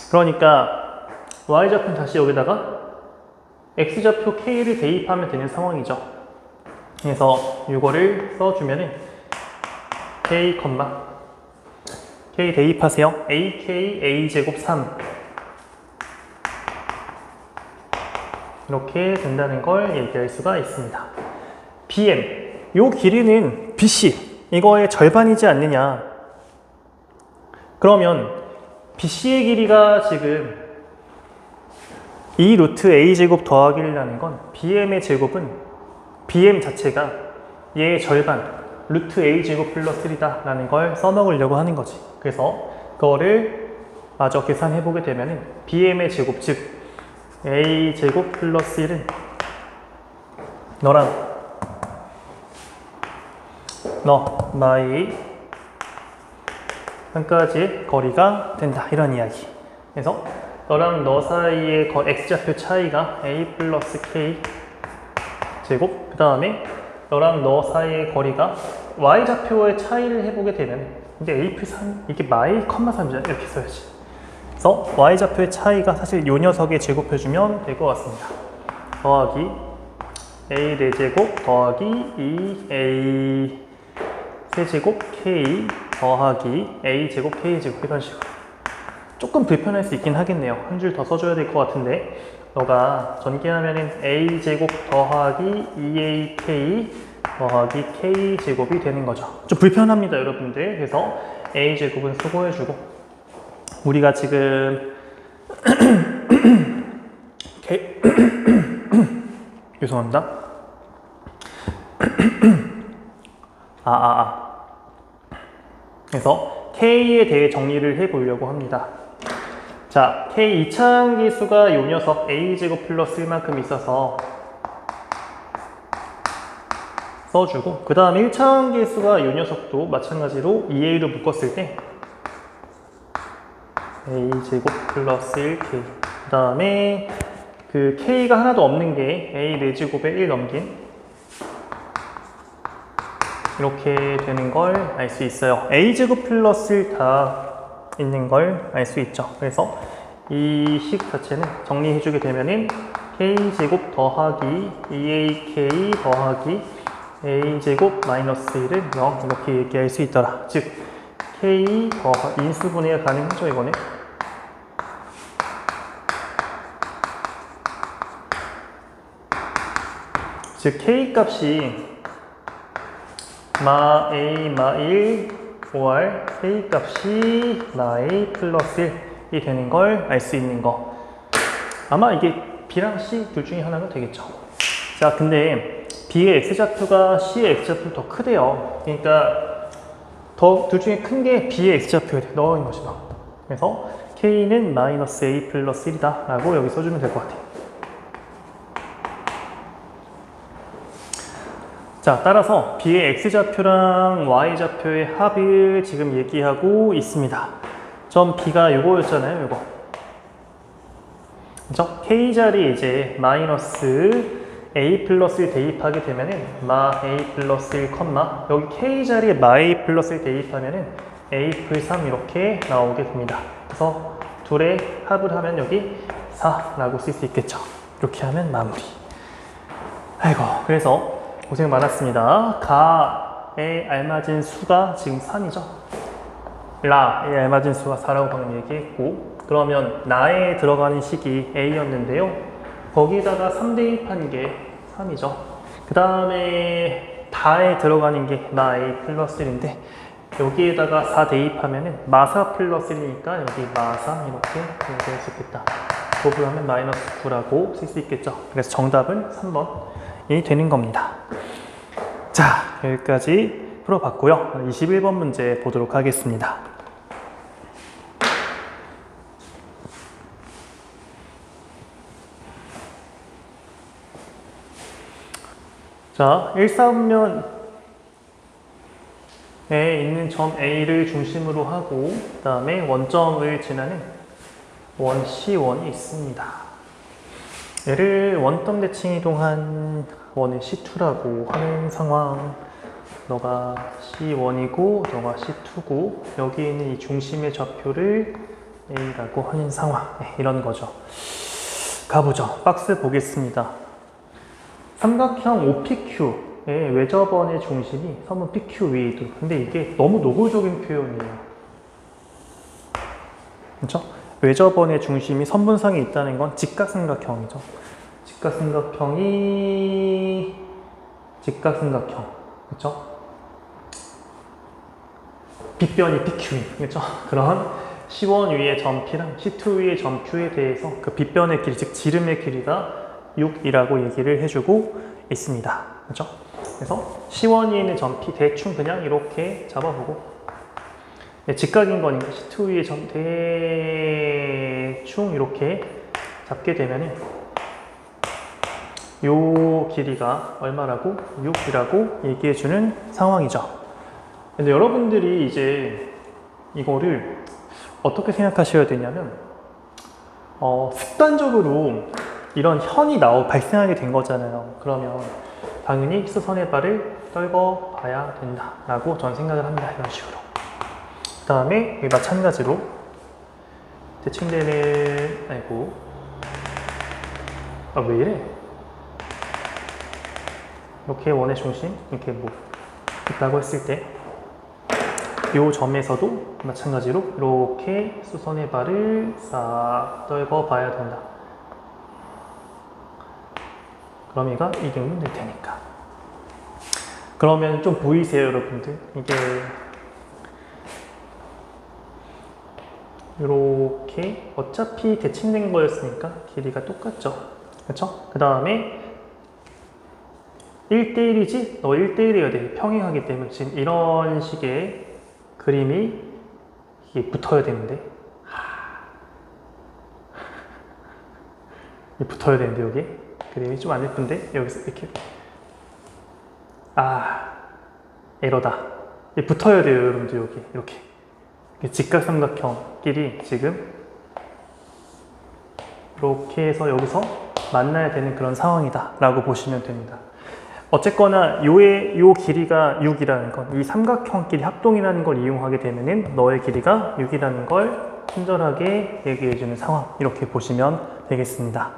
그러니까 y좌표는 다시 여기다가 x좌표 k를 대입하면 되는 상황이죠. 그래서 이거를 써주면은 k, k 대입하세요. ak a제곱 3 이렇게 된다는 걸 얘기할 수가 있습니다. bm, 요 길이는 bc, 이거의 절반이지 않느냐. 그러면 BC의 길이가 지금 2 루트 A제곱 더하기 1이라는 건 BM의 제곱은 BM 자체가 얘의 절반 루트 A제곱 플러스 1이다 라는 걸 써먹으려고 하는 거지. 그래서 그거를 마저 계산해보게 되면 BM의 제곱, 즉 A제곱 플러스 1은 너, 나의 한 가지의 거리가 된다. 이런 이야기. 그래서 너랑 너 사이의 x좌표 차이가 a 플러스 k 제곱, 그 다음에 너랑 너 사이의 거리가 y좌표의 차이를 해보게 되면, 근데 a 플러스 3, 이게 마이 컴마 3이잖아. 이렇게 써야지. 그래서 y좌표의 차이가 사실 요 녀석에 제곱해주면 될 것 같습니다. 더하기 a 4제곱 더하기 2a 세제곱 k 더하기 a제곱 k제곱, 이런 식으로. 조금 불편할 수 있긴 하겠네요. 한 줄 더 써줘야 될 것 같은데, 너가 전개하면은 a제곱 더하기 2ak 더하기 k제곱이 되는 거죠. 좀 불편합니다, 여러분들. 그래서 a제곱은 수고해주고, 우리가 지금 죄송합니다. 그래서 K에 대해 정리를 해보려고 합니다. 자, K 이차항기수가 요 녀석 A제곱 플러스 1만큼 있어서 써주고, 그 다음에 1차항기수가 요 녀석도 마찬가지로 2A로 묶었을 때 A제곱 플러스 1K, 그 다음에 그 K가 하나도 없는 게 A 4제곱에 1 넘긴, 이렇게 되는 걸 알 수 있어요. a제곱 플러스 1 다 있는 걸 알 수 있죠. 그래서 이 식 자체는 정리해주게 되면은 k제곱 더하기 2ak 더하기 a제곱 마이너스 1은 0, 이렇게 얘기할 수 있더라. 즉 k 더하기 인수분해가 가능하죠, 이거는. 즉 k 값이 마 a 마 1 or k 값이 마 a 플러스 1이 되는 걸 알 수 있는 거. 아마 이게 b랑 c 둘 중에 하나가 되겠죠. 자, 근데 b의 x좌표가 c의 x좌표 더 크대요. 그러니까 둘 중에 큰 게 b의 x좌표에 넣은 것이 나. 그래서 k는 마이너스 a 플러스 1이다 라고 여기 써주면 될 것 같아요. 자, 따라서 b의 x좌표랑 y좌표의 합을 지금 얘기하고 있습니다. 점 b가 요거였잖아요, 요거. 그죠? k자리에 이제 마이너스 a 플러스 1 대입하게 되면은 마 a 플러스 1, 여기 k자리에 마 a 플러스 1 대입하면은 a 플 3 이렇게 나오게 됩니다. 그래서 둘의 합을 하면 여기 4라고 쓸 수 있겠죠. 이렇게 하면 마무리. 아이고, 그래서 고생 많았습니다. 가에 알맞은 수가 지금 3이죠. 라에 알맞은 수가 4라고 방금 얘기했고, 그러면 나에 들어가는 식이 a였는데요. 거기다가 3 대입한 게 3이죠. 그 다음에 다에 들어가는 게 마 a 플러스 1인데, 여기에다가 4 대입하면은 마4 플러스 1이니까 여기 마3 이렇게 얘기할 수 있겠다. 곱하면 마이너스 9라고 쓸 수 있겠죠. 그래서 정답은 3번이 되는 겁니다. 자, 여기까지 풀어봤고요. 21번 문제 보도록 하겠습니다. 자, 1사분면에 있는 점 A를 중심으로 하고, 그 다음에 원점을 지나는 원 C1이 있습니다. 얘를 원점 대칭 이동한 원을 C2라고 하는 상황. 너가 C1이고 너가 C2고 여기 있는 이 중심의 좌표를 A라고 하는 상황. 네, 이런 거죠. 가보죠. 박스 보겠습니다. 삼각형 OPQ의 외접원의 중심이 선분 PQ 위에 있도록. 근데 이게 너무 노골적인 표현이에요. 그렇죠? 외접원의 중심이 선분상에 있다는 건 직각삼각형이죠. 직각삼각형. 그렇죠? 빗변이 PQ인. 그렇죠? 그런 C1 위의 점 P랑 C2 위의 점 Q에 대해서 그 빗변의 길이, 즉 지름의 길이가 6이라고 얘기를 해주고 있습니다. 그렇죠? 그래서 C1 위에 있는 점 P 대충 그냥 이렇게 잡아보고, 네, 직각인 거니까 C2 위의 점 대충 이렇게 잡게 되면은 요 길이가 얼마라고? 6이라고 얘기해주는 상황이죠. 근데 여러분들이 이제 이거를 어떻게 생각하셔야 되냐면, 습관적으로 이런 현이 발생하게 된 거잖아요. 그러면 당연히 수선의 발을 떨궈 봐야 된다라고 저는 생각을 합니다. 이런 식으로. 그 다음에 마찬가지로 대칭되는, 아이고, 왜 이래? 이렇게 원의 중심, 이렇게 뭐 있다고 했을 때 이 점에서도 마찬가지로 이렇게 수선의 발을 싹 떨궈 봐야 된다. 그럼 얘가 이경이 될 테니까. 그러면 좀 보이세요, 여러분들? 이게 이렇게 어차피 대칭된 거였으니까 길이가 똑같죠. 그렇죠? 그 다음에 1대1이지? 너 1대1이어야 돼. 평행하기 때문에 지금 이런 식의 그림이 이게 붙어야 되는데, 붙어야 되는데 여기 그림이 좀 안 예쁜데, 여기서 이렇게 에러다. 붙어야 돼요, 여러분들. 여기 이렇게 직각삼각형끼리 지금 이렇게 해서 여기서 만나야 되는 그런 상황이다 라고 보시면 됩니다. 어쨌거나 요 길이가 6이라는 건, 이 삼각형끼리 합동이라는 걸 이용하게 되면은 너의 길이가 6이라는 걸 친절하게 얘기해주는 상황, 이렇게 보시면 되겠습니다.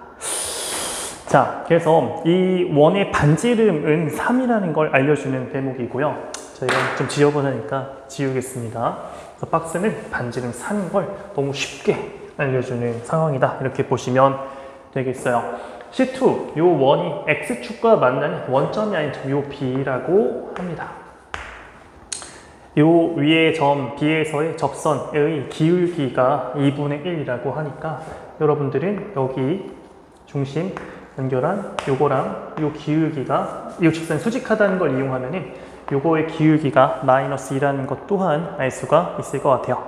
자, 그래서 이 원의 반지름은 3이라는 걸 알려주는 대목이고요. 저희가 좀 지저분하니까 지우겠습니다. 그래서 박스는 반지름 3인 걸 너무 쉽게 알려주는 상황이다, 이렇게 보시면 되겠어요. C2, 요 원이 X축과 만나는 원점이 아닌 점, 요 B라고 합니다. 요 위의 점 B에서의 접선의 기울기가 2분의 1이라고 하니까 여러분들은 여기 중심 연결한 요거랑 요 기울기가, 요 직선이 수직하다는 걸 이용하면은 요거의 기울기가 마이너스 2라는 것 또한 알 수가 있을 것 같아요.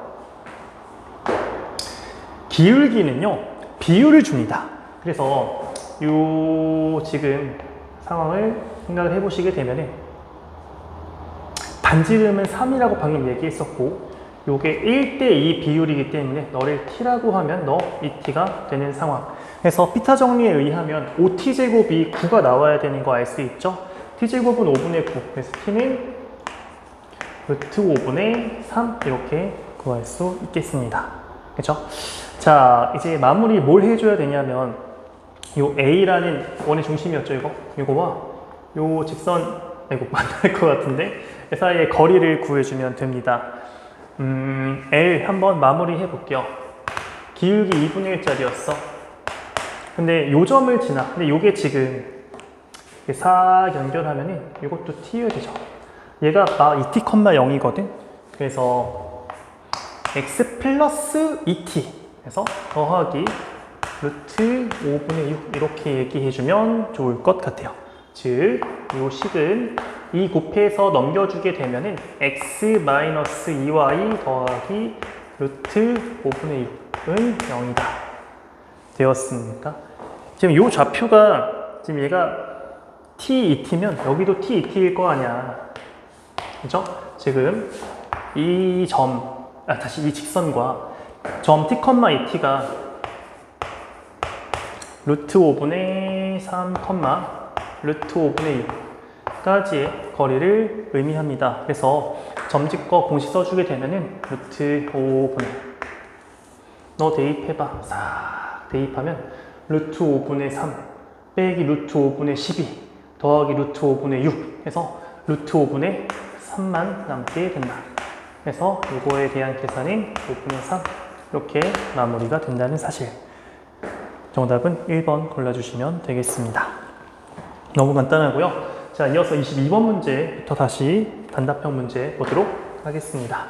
기울기는요, 비율을 줍니다. 그래서 요 지금 상황을 생각을 해보시게 되면은 반지름은 3이라고 방금 얘기했었고, 요게 1대2 비율이기 때문에 너를 t라고 하면 너 2t가 되는 상황. 그래서 피타 정리에 의하면 5t제곱이 9가 나와야 되는 거 알 수 있죠? t제곱은 5분의 9. 그래서 t는 루트 5분의 3 이렇게 구할 수 있겠습니다. 그렇죠? 자, 이제 마무리 뭘 해줘야 되냐면, 요 A라는 원의 중심이었죠, 이거와 요 직선, 이거 만날 것 같은데, 그 사이의 거리를 구해주면 됩니다. L 한번 마무리 해볼게요. 기울기 2분의 1짜리였어. 근데 요 점을 지나. 근데 요게 지금 싹 연결하면은 이것도 t여야 되죠. 얘가 2t, 0이거든. 그래서 x 플러스 2t. 그래서 더하기 루트 5분의 6 이렇게 얘기해주면 좋을 것 같아요. 즉, 요 식은 이 곱해서 넘겨주게 되면은 x-2y 더하기 루트 5분의 6은 0이다 되었습니까? 지금 요 좌표가 지금 얘가 t, 2t면 여기도 t, 2t일 거 아니야. 그죠? 지금 이 점, 다시 이 직선과 점 t, 2t가 루트 5분의 3, 루트 5분의 6 까지의 거리를 의미합니다. 그래서 점집거 공식 써주게 되면은 루트 5분의 너 대입해봐. 싹 대입하면 루트 5분의 3 빼기 루트 5분의 12 더하기 루트 5분의 6 해서 루트 5분의 3만 남게 된다. 그래서 이거에 대한 계산은 5분의 3 이렇게 마무리가 된다는 사실. 정답은 1번 골라주시면 되겠습니다. 너무 간단하고요. 자, 이어서 22번 문제부터 다시 단답형 문제 보도록 하겠습니다.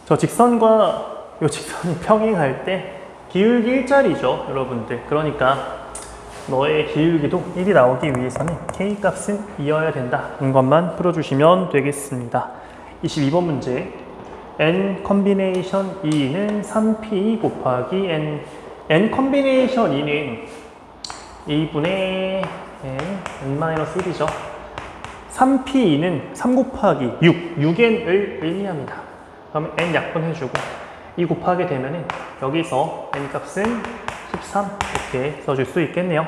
저 직선과 이 직선이 평행할 때 기울기 1짜리죠, 여러분들. 그러니까 너의 기울기도 1이 나오기 위해서는 K값은 2여야 된다. 이 것만 풀어주시면 되겠습니다. 22번 문제. n 컨비네이션 2는 3p 곱하기 n 컨비네이션 2는 2분의 n-1이죠. 3p2는 3 곱하기 6n을 의미합니다. 그러면 n 약분해주고 2 곱하게 되면은 여기서 n 값은 13 이렇게 써줄 수 있겠네요.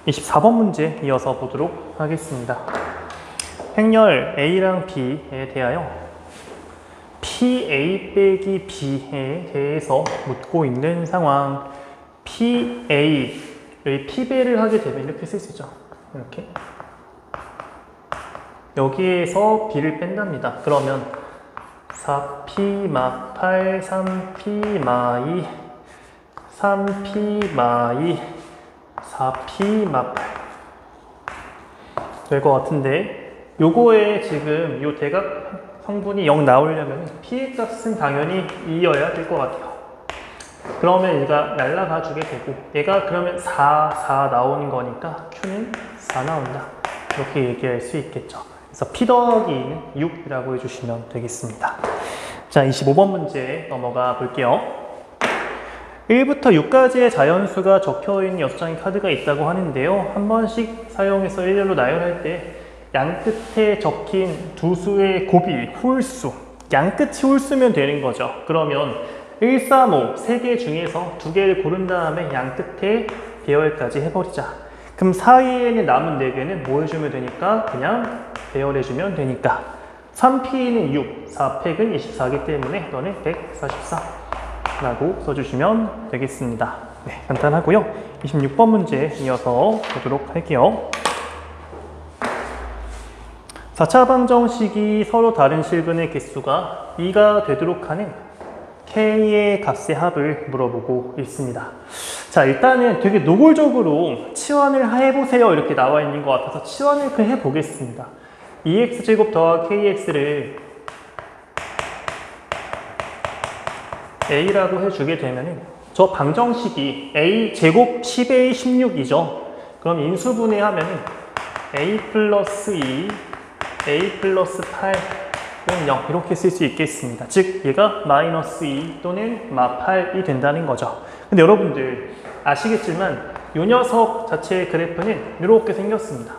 24번 문제 이어서 보도록 하겠습니다. 행렬 A랑 B에 대하여 PA 빼기 B에 대해서 묻고 있는 상황. PA의 P배를 하게 되면 이렇게 쓸 수 있죠. 이렇게 여기에서 B를 뺀답니다. 그러면 4P 마 8, 3P 마 2, 3P 마 2, 4P 마 8 될 것 같은데, 요거에 지금 요 대각 성분이 0 나오려면 P의 값은 당연히 2여야 될 것 같아요. 그러면 얘가 날라가 주게 되고, 얘가 그러면 4 나오는 거니까 Q는 4 나온다. 이렇게 얘기할 수 있겠죠. 그래서 P 더하기 2는 6이라고 해주시면 되겠습니다. 자, 25번 문제 넘어가 볼게요. 1부터 6까지의 자연수가 적혀있는 6장의 카드가 있다고 하는데요. 한 번씩 사용해서 일렬로 나열할 때 양 끝에 적힌 두 수의 곱이 홀수, 양 끝이 홀수면 되는 거죠. 그러면 1, 3, 5, 3개 중에서 2개를 고른 다음에 양 끝에 배열까지 해버리자. 그럼 사이에는 남은 4개는 뭐 해주면 되니까? 그냥 배열해주면 되니까 3P는 6, 4팩은 24이기 때문에 너는 144 라고 써주시면 되겠습니다. 네, 간단하고요. 26번 문제 이어서 보도록 할게요. 4차 방정식이 서로 다른 실근의 개수가 2가 되도록 하는 K의 값의 합을 물어보고 있습니다. 자, 일단은 되게 노골적으로 치환을 해보세요 이렇게 나와 있는 것 같아서 치환을 해보겠습니다. 2x제곱 더하기 kx를 a라고 해주게 되면은 저 방정식이 a제곱 10a 16이죠. 그럼 인수분해 하면은 a 플러스 2, a 플러스 8은 0 이렇게 쓸 수 있겠습니다. 즉 얘가 마이너스 2 또는 마 8이 된다는 거죠. 근데 여러분들 아시겠지만 이 녀석 자체의 그래프는 이렇게 생겼습니다.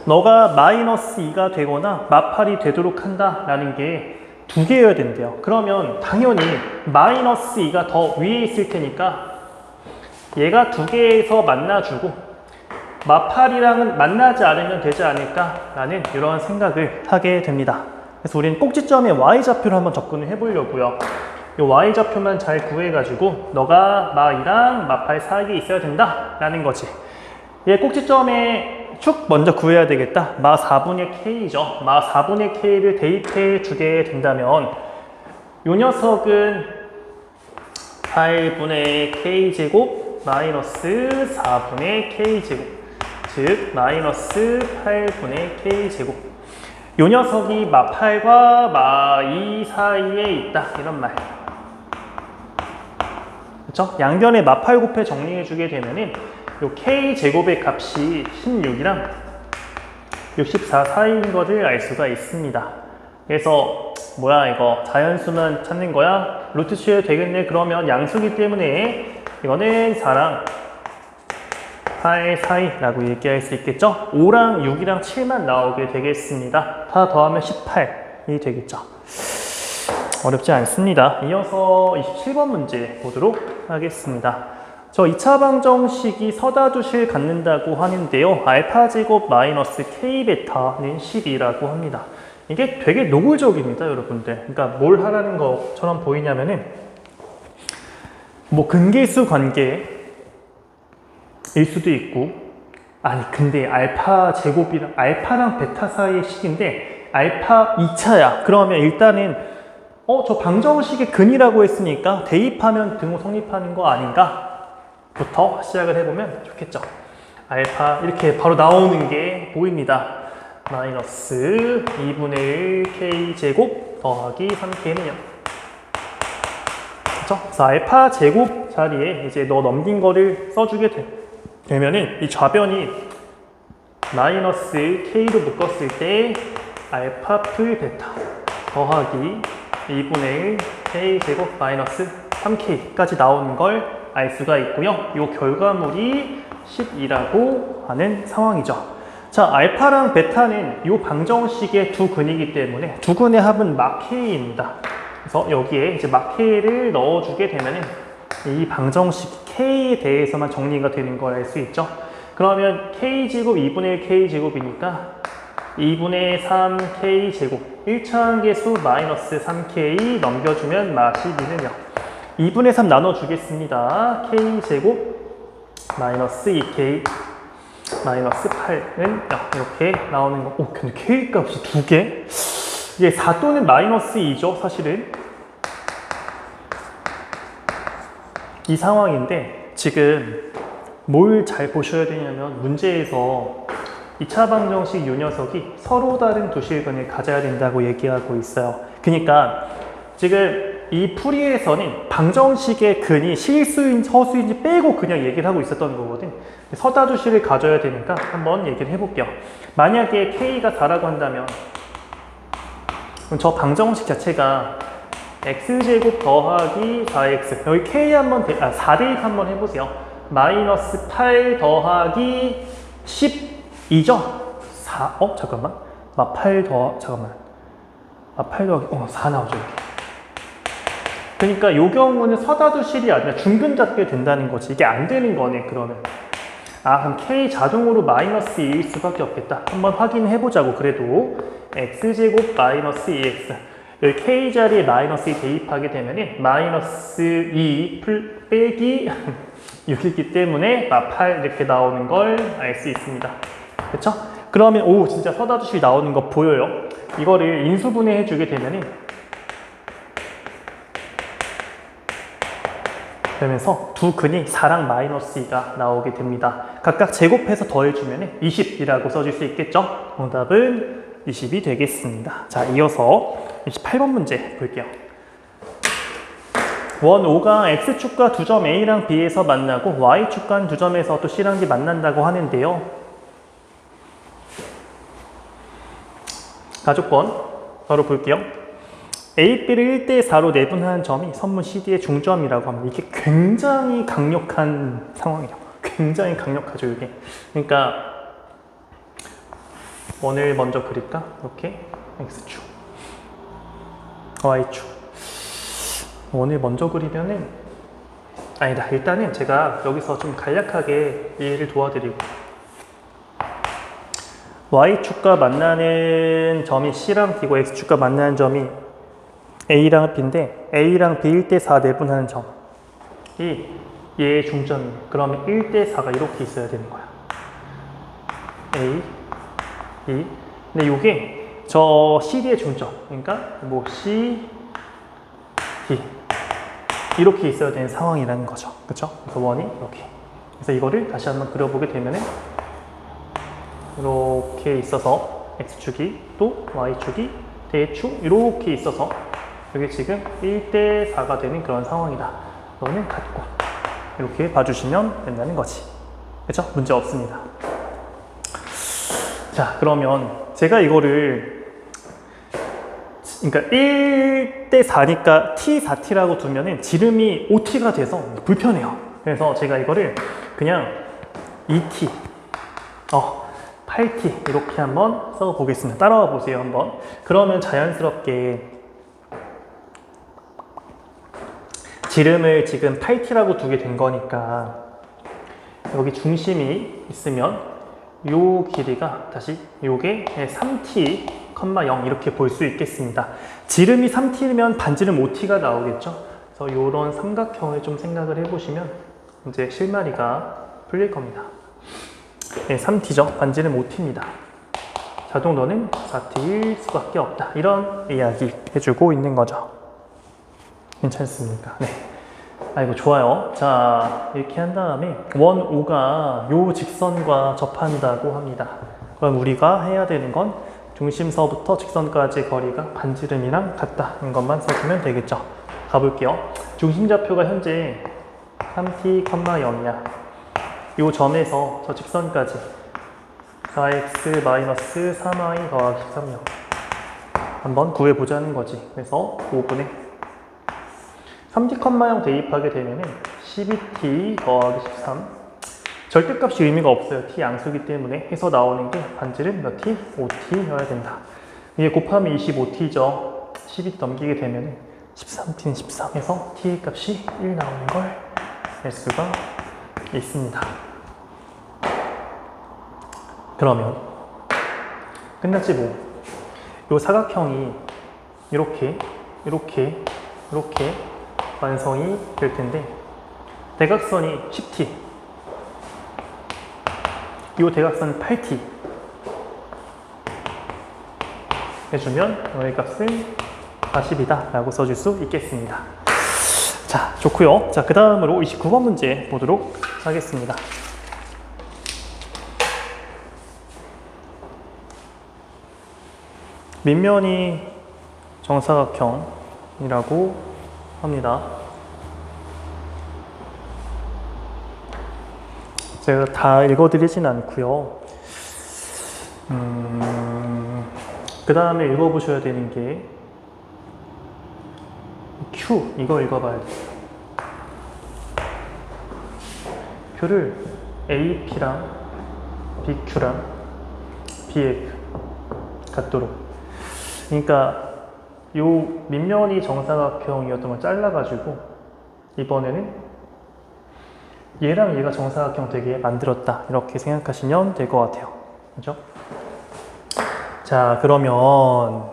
너가 마이너스 2가 되거나 마 8이 되도록 한다라는 게 2개여야 된대요. 그러면 당연히 마이너스 2가 더 위에 있을 테니까 얘가 2개에서 만나주고 마 8이랑은 만나지 않으면 되지 않을까라는 이런 생각을 하게 됩니다. 그래서 우리는 꼭지점의 y좌표를 한번 접근을 해보려고요. 이 y좌표만 잘 구해가지고 너가 마 2랑 마 8 사이에 있어야 된다라는 거지. 얘 꼭지점에 축 먼저 구해야 되겠다. 마 4분의 k죠. 마 4분의 k를 대입해 주게 된다면 이 녀석은 8분의 k제곱 마이너스 4분의 k제곱, 즉 마이너스 8분의 k제곱. 이 녀석이 마 8과 마 2 사이에 있다 이런 말. 그렇죠? 양변에 마 8 곱해 정리해 주게 되면은 요 k제곱의 값이 16이랑 64 사이인 것을 알 수가 있습니다. 그래서 뭐야 이거 자연수만 찾는 거야? 루트 취해도 되겠네. 그러면 양수기 때문에 이거는 4랑 8 사이라고 얘기할 수 있겠죠? 5랑 6이랑 7만 나오게 되겠습니다. 다 더하면 18이 되겠죠. 어렵지 않습니다. 이어서 27번 문제 보도록 하겠습니다. 저 2차 방정식이 서다두실 갖는다고 하는데요. 알파 제곱 마이너스 k 베타는 10이라고 합니다. 이게 되게 노골적입니다, 여러분들. 그러니까 뭘 하라는 것처럼 보이냐면은 뭐 근계수 관계일 수도 있고, 아니 근데 알파 제곱이랑 알파랑 베타 사이의 식인데 알파 2차야. 그러면 일단은 저 방정식의 근이라고 했으니까 대입하면 등호 성립하는 거 아닌가? 부터 시작을 해보면 좋겠죠. 알파 이렇게 바로 나오는 게 보입니다. 마이너스 2분의 1 k제곱 더하기 3k는 0. 그렇죠? 그래서 알파 제곱 자리에 이제 너 넘긴 거를 써주게 되면은 이 좌변이 마이너스 k로 묶었을 때 알파 풀 베타 더하기 2분의 1 k제곱 마이너스 3k까지 나오는 걸 알 수가 있고요. 이 결과물이 10이라고 하는 상황이죠. 자, 알파랑 베타는 이 방정식의 두 근이기 때문에 두 근의 합은 막 k입니다. 그래서 여기에 이제 막 k를 넣어주게 되면은 이 방정식 k에 대해서만 정리가 되는 걸 알 수 있죠. 그러면 k제곱 2분의 1 k제곱이니까 2분의 3 k제곱 1차항계수 마이너스 3k 넘겨주면 마 12는 0. 2분의 3 나눠주겠습니다. k제곱 마이너스 2k 마이너스 8은 0 이렇게 나오는 거. 근데 k 값이 두 개? 이게 4 또는 마이너스 2죠, 사실은. 이 상황인데 지금 뭘 잘 보셔야 되냐면 문제에서 2차 방정식 요 녀석이 서로 다른 두 실근을 가져야 된다고 얘기하고 있어요. 그러니까 지금 이 풀이에서는 방정식의 근이 실수인지 허수인지 빼고 그냥 얘기를 하고 있었던 거거든. 서다두실을 가져야 되니까 한번 얘기를 해볼게요. 만약에 k가 4라고 한다면 그럼 저 방정식 자체가 x제곱 더하기 4x 여기 k 한번 4대입 한번 해보세요. 마이너스 8 더하기 12죠? 4, 잠깐만. 8 더하기 4 나오죠, 이렇게. 그러니까 이 경우는 서다두실이 아니라 중근 잡게 된다는 거지. 이게 안 되는 거네, 그러면. 그럼 k 자동으로 마이너스 2일 수밖에 없겠다. 한번 확인해 보자고. 그래도 x제곱 마이너스 2x 여기 k 자리에 마이너스 2 대입하게 되면은 마이너스 2 빼기 6이기 때문에 8 이렇게 나오는 걸 알 수 있습니다. 그렇죠? 그러면 진짜 서다두실 나오는 거 보여요. 이거를 인수분해 해주게 되면은 그러면서 두 근이 4랑 마이너스 2가 나오게 됩니다. 각각 제곱해서 더해주면 20이라고 써줄 수 있겠죠? 정답은 20이 되겠습니다. 자, 이어서 28번 문제 볼게요. 원 O가 X축과 두 점 A랑 B에서 만나고 Y축과 두 점에서 또 C랑 D 만난다고 하는데요. 가족권 바로 볼게요. A, B를 1대4로 내분하는 점이 선문 CD의 중점이라고 합니다. 이게 굉장히 강력한 상황이에요. 굉장히 강력하죠, 이게. 그러니까 원을 먼저 그릴까? 이렇게 X축, Y축. 원을 먼저 그리면은 아니다. 일단은 제가 여기서 좀 간략하게 이해를 도와드리고 Y축과 만나는 점이 C랑 D고 X축과 만나는 점이 A랑 B인데 A랑 B 1대4 내분하는 점이 얘의 중점이에요. 그러면 1대4가 이렇게 있어야 되는 거야. A, B. 근데 이게 저 CD의 중점. 그러니까 뭐 C, D 이렇게 있어야 되는 상황이라는 거죠. 그렇죠? 그래서 원이 이렇게. 그래서 이거를 다시 한번 그려보게 되면은 이렇게 있어서 X축이 또 Y축이 대충 이렇게 있어서 여기 지금 1대4가 되는 그런 상황이다. 너는 같고 이렇게 봐주시면 된다는 거지. 그렇죠? 문제 없습니다. 자, 그러면 제가 이거를 그러니까 1대4니까 T4T라고 두면은 지름이 5T가 돼서 불편해요. 그래서 제가 이거를 그냥 2T 8T 이렇게 한번 써보겠습니다. 따라와 보세요, 한번. 그러면 자연스럽게 지름을 지금 8t라고 두게 된 거니까 여기 중심이 있으면 요 길이가 다시 요게 3t,0 이렇게 볼 수 있겠습니다. 지름이 3t면 반지름 5t가 나오겠죠. 그래서 요런 삼각형을 좀 생각을 해보시면 이제 실마리가 풀릴 겁니다. 3t죠. 반지름 5t입니다. 자동로는 4t일 수밖에 없다. 이런 이야기 해주고 있는 거죠. 괜찮습니까? 네. 아이고, 좋아요. 자, 이렇게 한 다음에 원 O가 요 직선과 접한다고 합니다. 그럼 우리가 해야 되는 건 중심서부터 직선까지 거리가 반지름이랑 같다는 것만 써주면 되겠죠. 가볼게요. 중심좌표가 현재 3t,0이야. 요 점에서 저 직선까지 4x 3y 더하기 13요. 한번 구해보자는 거지. 그래서 5분의 3t,0 대입하게 되면은 12t 더하기 13. 절대값이 의미가 없어요. t 양수기 때문에 해서 나오는 게 반지름 몇 t? 5t여야 된다. 이게 곱하면 25t죠. 12t 넘기게 되면은 13t는 13에서 t 값이 1 나오는 걸 알 수가 있습니다. 그러면 끝났지 뭐. 요 사각형이 이렇게 완성이 될 텐데 대각선이 10t, 이 대각선 8t 해주면 너의 값은 40이다 라고 써줄 수 있겠습니다. 자, 좋고요. 자, 그 다음으로 29번 문제 보도록 하겠습니다. 밑면이 정사각형이라고 합니다. 제가 다 읽어드리진 않고요. 그 다음에 읽어보셔야 되는 게 Q, 이거 읽어봐야 돼요. Q를 AP랑 BQ랑 BF 같도록, 그러니까 요 밑면이 정사각형이었던 걸 잘라가지고 이번에는 얘랑 얘가 정사각형 되게 만들었다, 이렇게 생각하시면 될 것 같아요. 그죠? 자, 그러면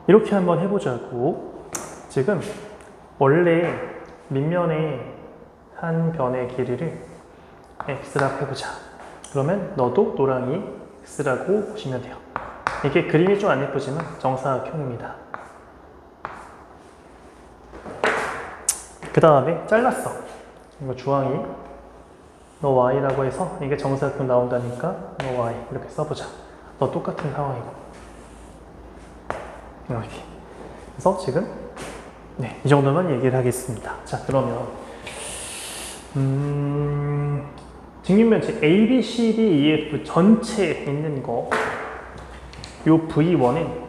이렇게 한번 해보자고. 지금 원래 밑면의 한 변의 길이를 x라고 해보자. 그러면 너도 노랑이 x라고 보시면 돼요. 이게 그림이 좀 안 예쁘지만 정사각형입니다. 그 다음에 잘랐어. 이거 주황이 너 y라고 해서 이게 정사각형 나온다니까 너 y 이렇게 써보자. 너 똑같은 상황이고 이렇게. 그래서 지금 이 정도만 얘기를 하겠습니다. 자, 그러면 직육면체 A, B, C, D, E, F 전체에 있는 거, 요 V1은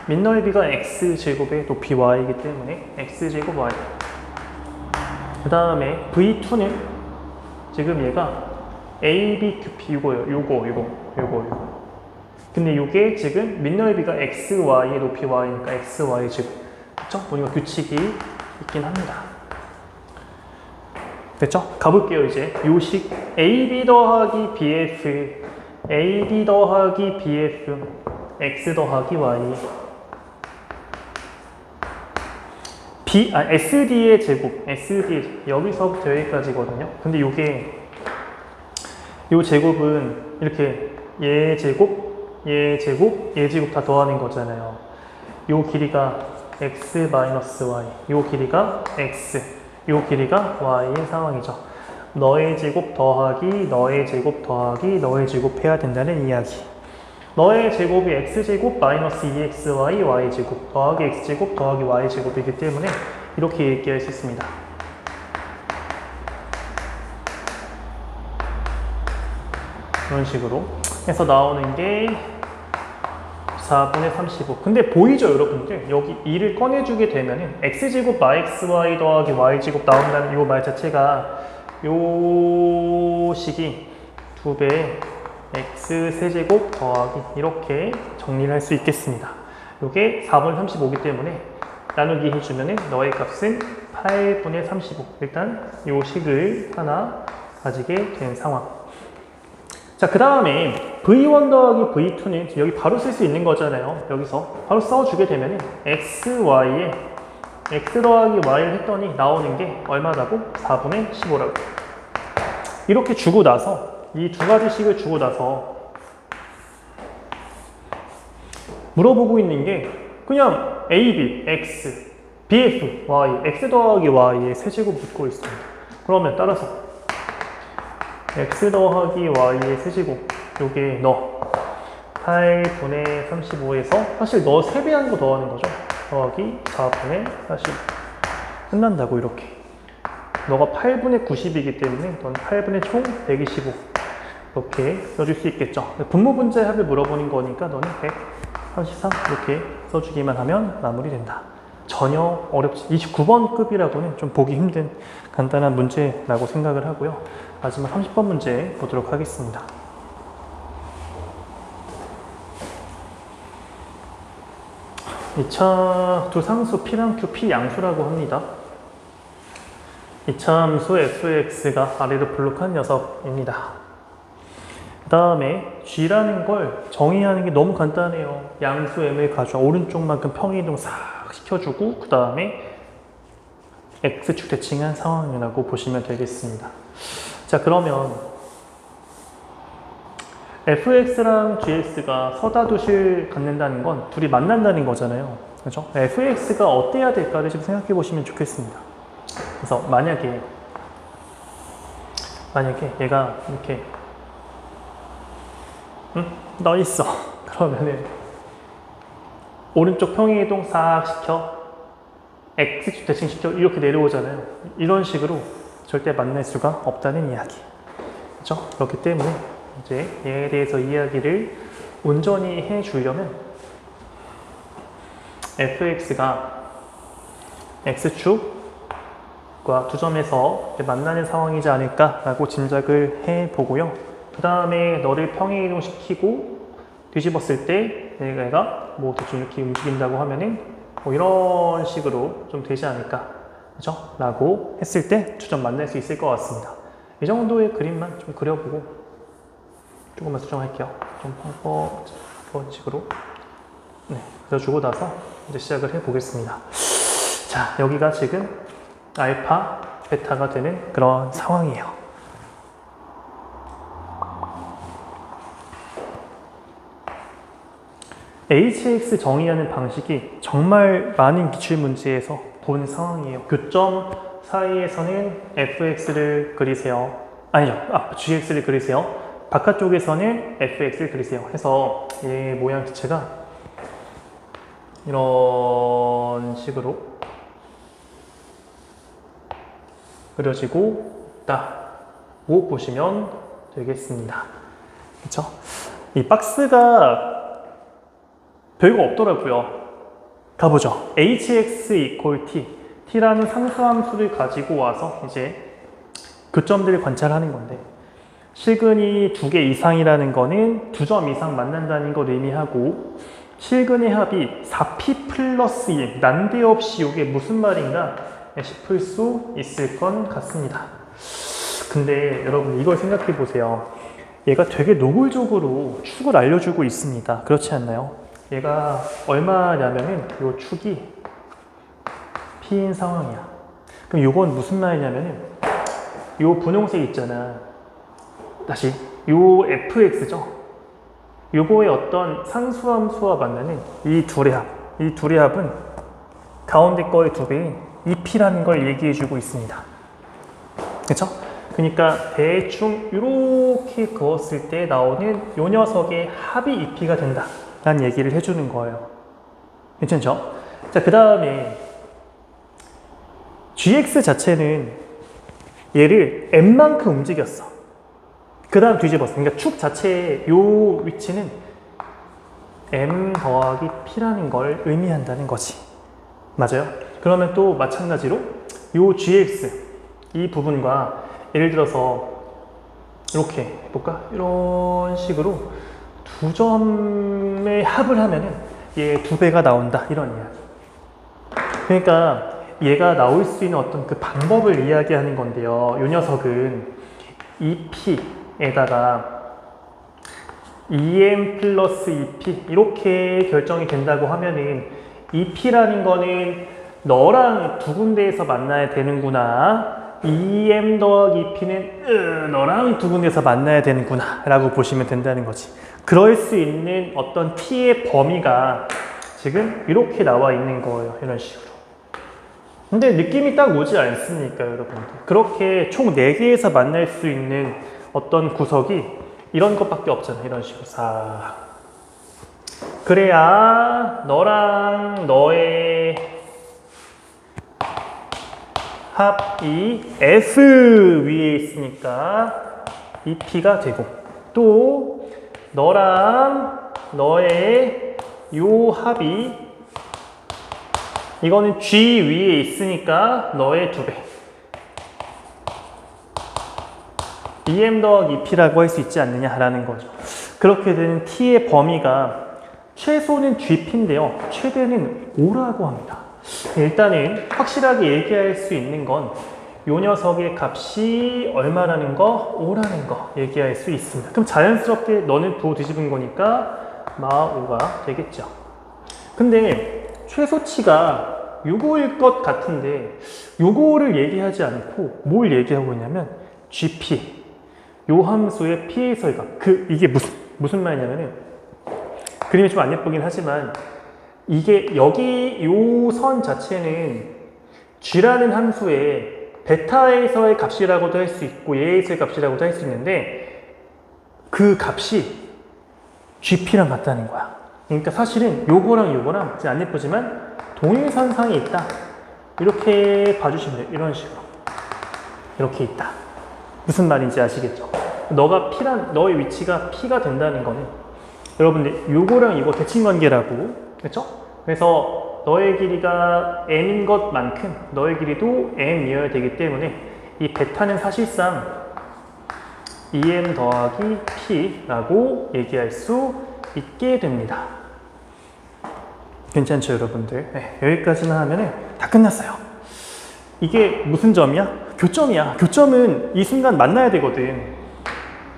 밑넓이가 x제곱의 높이 y이기 때문에 x제곱 y. 그 다음에 V2는 지금 얘가 A, B, Q, P 요거. 근데 요게 지금 밑넓이가 x, y의 높이 y니까 x, y 제곱. 그쵸? 보니까 규칙이 있긴 합니다. 됐죠? 가볼게요. 이제 요식 AB 더하기 BF, AB 더하기 BF, X 더하기 Y, SD의 제곱, SD 여기서부터 여기까지거든요. 근데 요게 요 제곱은 이렇게 얘 제곱, 얘 제곱, 얘 제곱 다 더하는 거잖아요. 요 길이가 X 마이너스 Y, 요 길이가 X, 요 길이가 y인 상황이죠. 너의 제곱 더하기 너의 제곱 더하기 너의 제곱 해야 된다는 이야기. 너의 제곱이 x제곱 마이너스 2xy y제곱 더하기 x제곱 더하기 y제곱이기 때문에 이렇게 얘기할 수 있습니다. 이런 식으로 해서 나오는 게 4분의 35. 근데 보이죠, 여러분들? 여기 2를 꺼내주게 되면은 x제곱 xy 더하기 y제곱 나온다는 이 말 자체가 요 식이 2배 x 세제곱 더하기 이렇게 정리를 할 수 있겠습니다. 이게 4분의 35이기 때문에 나누기 해주면 너의 값은 8분의 35. 일단 이 식을 하나 가지게 된 상황. 자, 그 다음에 v1 더하기 v2는 여기 바로 쓸 수 있는 거잖아요. 여기서 바로 써주게 되면 x, y에 x 더하기 y를 했더니 나오는 게 얼마라고? 4분의 15라고. 이렇게 주고 나서 이 두 가지 식을 주고 나서 물어보고 있는 게 그냥 a, b, x, bf, y, x 더하기 y의 세제곱 묻고 있습니다. 그러면 따라서 x 더하기 y의 세제곱 요게 너 8분의 35에서 사실 너 3배한 거 더하는 거죠. 더하기 4분의 40 끝난다고 이렇게. 너가 8분의 90이기 때문에 넌 8분의 총 125 이렇게 써줄 수 있겠죠. 분모분자 합을 물어보는 거니까 너는 133 이렇게 써주기만 하면 마무리된다. 전혀 어렵지. 29번 급이라고는 좀 보기 힘든 간단한 문제라고 생각을 하고요. 마지막 30번 문제 보도록 하겠습니다. 두 상수 P랑 Q, P 양수라고 합니다. 이차함수 fx가 아래로 블록한 녀석입니다. 그 다음에 g라는 걸 정의하는 게 너무 간단해요. 양수 m을 가져와 오른쪽만큼 평행이동 싹 시켜주고 그 다음에 x축 대칭한 상황이라고 보시면 되겠습니다. 자, 그러면 fx랑 gx가 서다도실 갖는다는 건 둘이 만난다는 거잖아요. 그렇죠? fx가 어때야 될까를 좀 생각해 보시면 좋겠습니다. 그래서 만약에 얘가 이렇게 너 있어. 그러면은 오른쪽 평행이동 싹 시켜 x축 대칭 시켜 이렇게 내려오잖아요. 이런 식으로 절대 만날 수가 없다는 이야기. 그렇죠? 그렇기 때문에 이제 얘에 대해서 이야기를 온전히 해 주려면 fx가 x축과 두 점에서 만나는 상황이지 않을까라고 짐작을 해 보고요. 그 다음에 너를 평행이동 시키고 뒤집었을 때 얘가 뭐 대충 이렇게 움직인다고 하면은 뭐 이런 식으로 좀 되지 않을까, 그죠? 라고 했을 때 두 점 만날 수 있을 것 같습니다. 이 정도의 그림만 좀 그려보고 조금만 수정할게요. 좀 번 식으로 그려주고 나서 이제 시작을 해보겠습니다. 자, 여기가 지금 알파, 베타가 되는 그런 상황이에요. hx 정의하는 방식이 정말 많은 기출문제에서 본 상황이에요. 교점 사이에서는 fx를 그리세요. 아니죠. gx를 그리세요. 바깥쪽에서는 fx를 그리세요. 해서 얘 모양 자체가 이런 식으로 그려지고 있다고 보시면 되겠습니다. 그렇죠? 이 박스가 별거 없더라고요. 가보죠. hx equal t, t라는 상수함수를 가지고 와서 이제 교점들을 관찰하는 건데 실근이 2개 이상이라는 거는 2점 이상 만난다는 걸 의미하고 실근의 합이 4p 플러스 1, 난데없이 이게 무슨 말인가 싶을 수 있을 것 같습니다. 근데 여러분 이걸 생각해 보세요. 얘가 되게 노골적으로 축을 알려주고 있습니다. 그렇지 않나요? 얘가 얼마냐면은 요 축이 P인 상황이야. 그럼 요건 무슨 말이냐면은 요 분홍색 있잖아. 다시 요 fx죠. 요거의 어떤 상수함수와 만나는 이 둘의 합. 이 둘의 합은 가운데 거의 2배인 2p라는 걸 얘기해 주고 있습니다. 그렇죠? 그러니까 대충 이렇게 그었을 때 나오는 요 녀석의 합이 2p가 된다 라는 얘기를 해주는 거예요. 괜찮죠? 자, 그 다음에 gx 자체는 얘를 m만큼 움직였어. 그 다음 뒤집었어. 그러니까 축 자체의 요 위치는 m 더하기 p라는 걸 의미한다는 거지. 맞아요? 그러면 또 마찬가지로 요 gx 이 부분과 예를 들어서 이렇게 해볼까? 이런 식으로 두 점의 합을 하면은 얘 2배가 나온다. 이런 이야기. 그러니까 얘가 나올 수 있는 어떤 그 방법을 이야기하는 건데요. 이 녀석은 2p에다가 2m 플러스 2p 이렇게 결정이 된다고 하면은 2p라는 거는 너랑 두 군데에서 만나야 되는구나. 2m 더하기 2p는 너랑 두 군데에서 만나야 되는구나 라고 보시면 된다는 거지. 그럴 수 있는 어떤 p의 범위가 지금 이렇게 나와 있는 거예요. 이런 식으로. 근데 느낌이 딱 오지 않습니까, 여러분들? 그렇게 총 4개에서 만날 수 있는 어떤 구석이 이런 것밖에 없잖아요. 이런 식으로 싹. 그래야 너랑 너의 합이 F 위에 있으니까 이 P가 되고, 또 너랑 너의 요 합이 이거는 G 위에 있으니까 너의 2배. 2m 더하기 2p라고 할 수 있지 않느냐라는 거죠. 그렇게 되는 t의 범위가 최소는 gp인데요. 최대는 5라고 합니다. 일단은 확실하게 얘기할 수 있는 건 이 녀석의 값이 얼마라는 거, 5라는 거 얘기할 수 있습니다. 그럼 자연스럽게 너는 부호 뒤집은 거니까 마 5가 되겠죠. 근데 최소치가 요거일 것 같은데 요거를 얘기하지 않고 뭘 얘기하고 있냐면 gp 요 함수의 p에서의 값. 이게 무슨 말이냐면은 그림이 좀 안 예쁘긴 하지만 이게 여기 요 선 자체는 g라는 함수의 베타에서의 값이라고도 할 수 있고 얘에서의 값이라고도 할 수 있는데 그 값이 gp랑 같다는 거야. 그러니까 사실은 요거랑 요거랑 안 예쁘지만 동일선상에 있다. 이렇게 봐주시면 돼요. 이런 식으로. 이렇게 있다. 무슨 말인지 아시겠죠? 너의 위치가 P가 된다는 거는 여러분들 요거랑 이거 대칭관계라고, 그렇죠? 그래서 너의 길이가 n인 것만큼 너의 길이도 n이어야 되기 때문에 이 베타는 사실상 2m 더하기 P라고 얘기할 수 있게 됩니다. 괜찮죠, 여러분들? 네, 여기까지만 하면 다 끝났어요. 이게 무슨 점이야? 교점이야. 교점은 이 순간 만나야 되거든.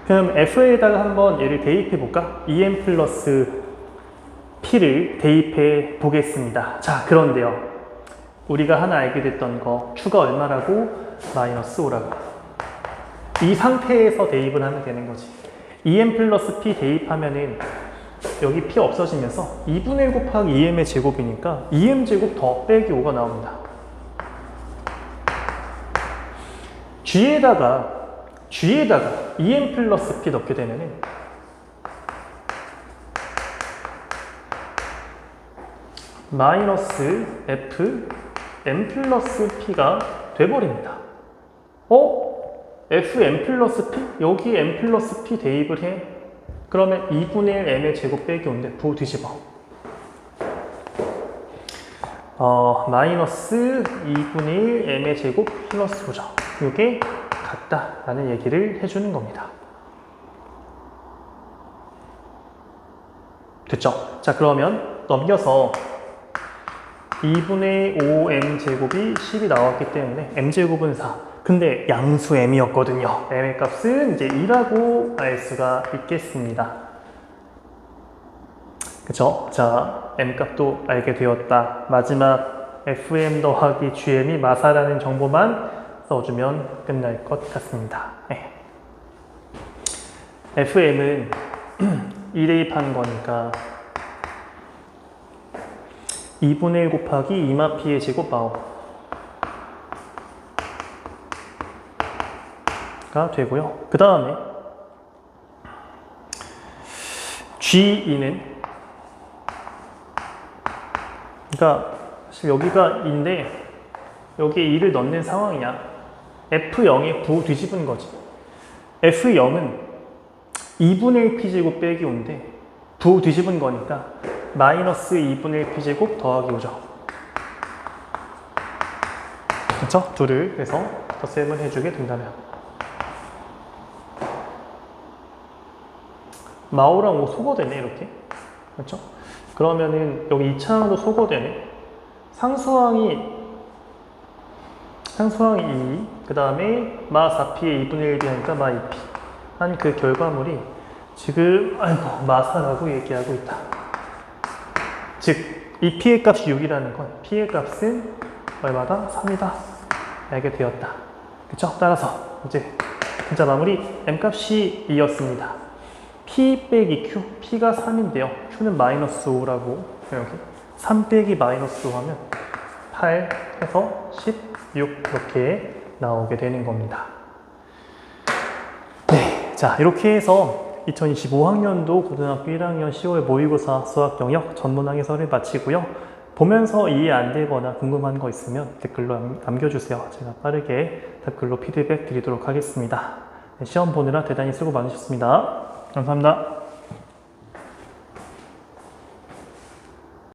그럼 F에다가 한번 얘를 대입해 볼까? 2m 플러스 P를 대입해 보겠습니다. 자, 그런데요. 우리가 하나 알게 됐던 거, Q가 얼마라고? 마이너스 5라고. 이 상태에서 대입을 하면 되는 거지. 2m 플러스 P 대입하면은 여기 P 없어지면서 2분의 1 곱하기 2m의 제곱이니까 2m 제곱 더 빼기 5가 나옵니다. G에다가 2m 플러스 P 넣게 되면은 마이너스 F m 플러스 P가 돼버립니다. F m 플러스 P? 여기 m 플러스 P 대입을 해. 그러면 2분의 1 m의 제곱 빼기 5인데 부호 뒤집어. 마이너스 2분의 1 m의 제곱 플러스 5죠. 이게 같다라는 얘기를 해주는 겁니다. 됐죠? 자, 그러면 넘겨서 2분의 5m 제곱이 10이 나왔기 때문에 m제곱은 4. 근데 양수 m이었거든요. m의 값은 이제 2라고 알 수가 있겠습니다. 그쵸? 자, m 값도 알게 되었다. 마지막 fm 더하기 gm이 마사라는 정보만 써주면 끝날 것 같습니다. 네. fm은 2 대입하는 거니까 2분의 1 곱하기 2마 p의 제곱 가 되고요. 그 다음에 G2는 그러니까 사실 여기가 2인데 여기에 2를 넣는 상황이야. F0에 부호 뒤집은 거지. F0은 2분의 1 P제곱 빼기 5인데 부호 뒤집은 거니까 마이너스 2분의 1 P제곱 더하기 5죠. 그쵸? 둘을 해서 덧셈을 해주게 된다면 마오랑 오 소거되네, 이렇게. 그렇죠? 그러면은 여기 이 차항도 소거되네. 상수항이 2, 그 다음에 마 4p의 2분의 1이 하니까 마 2p. 한 그 결과물이 지금, 마 4라고 얘기하고 있다. 즉, 이 p의 값이 6이라는 건 p의 값은 얼마다? 3이다. 알게 되었다. 그쵸? 따라서 이제 진짜 마무리 m 값이 2였습니다. p 빼기 q, p가 3인데요. q는 마이너스 5라고 여기 3 빼기 마이너스 5 하면 8 해서 16 이렇게 나오게 되는 겁니다. 네, 자 이렇게 해서 2025학년도 고등학교 1학년 10월 모의고사 수학 영역 전문항 해설을 마치고요. 보면서 이해 안 되거나 궁금한 거 있으면 댓글로 남겨주세요. 제가 빠르게 댓글로 피드백 드리도록 하겠습니다. 네, 시험 보느라 대단히 수고 많으셨습니다. 감사합니다.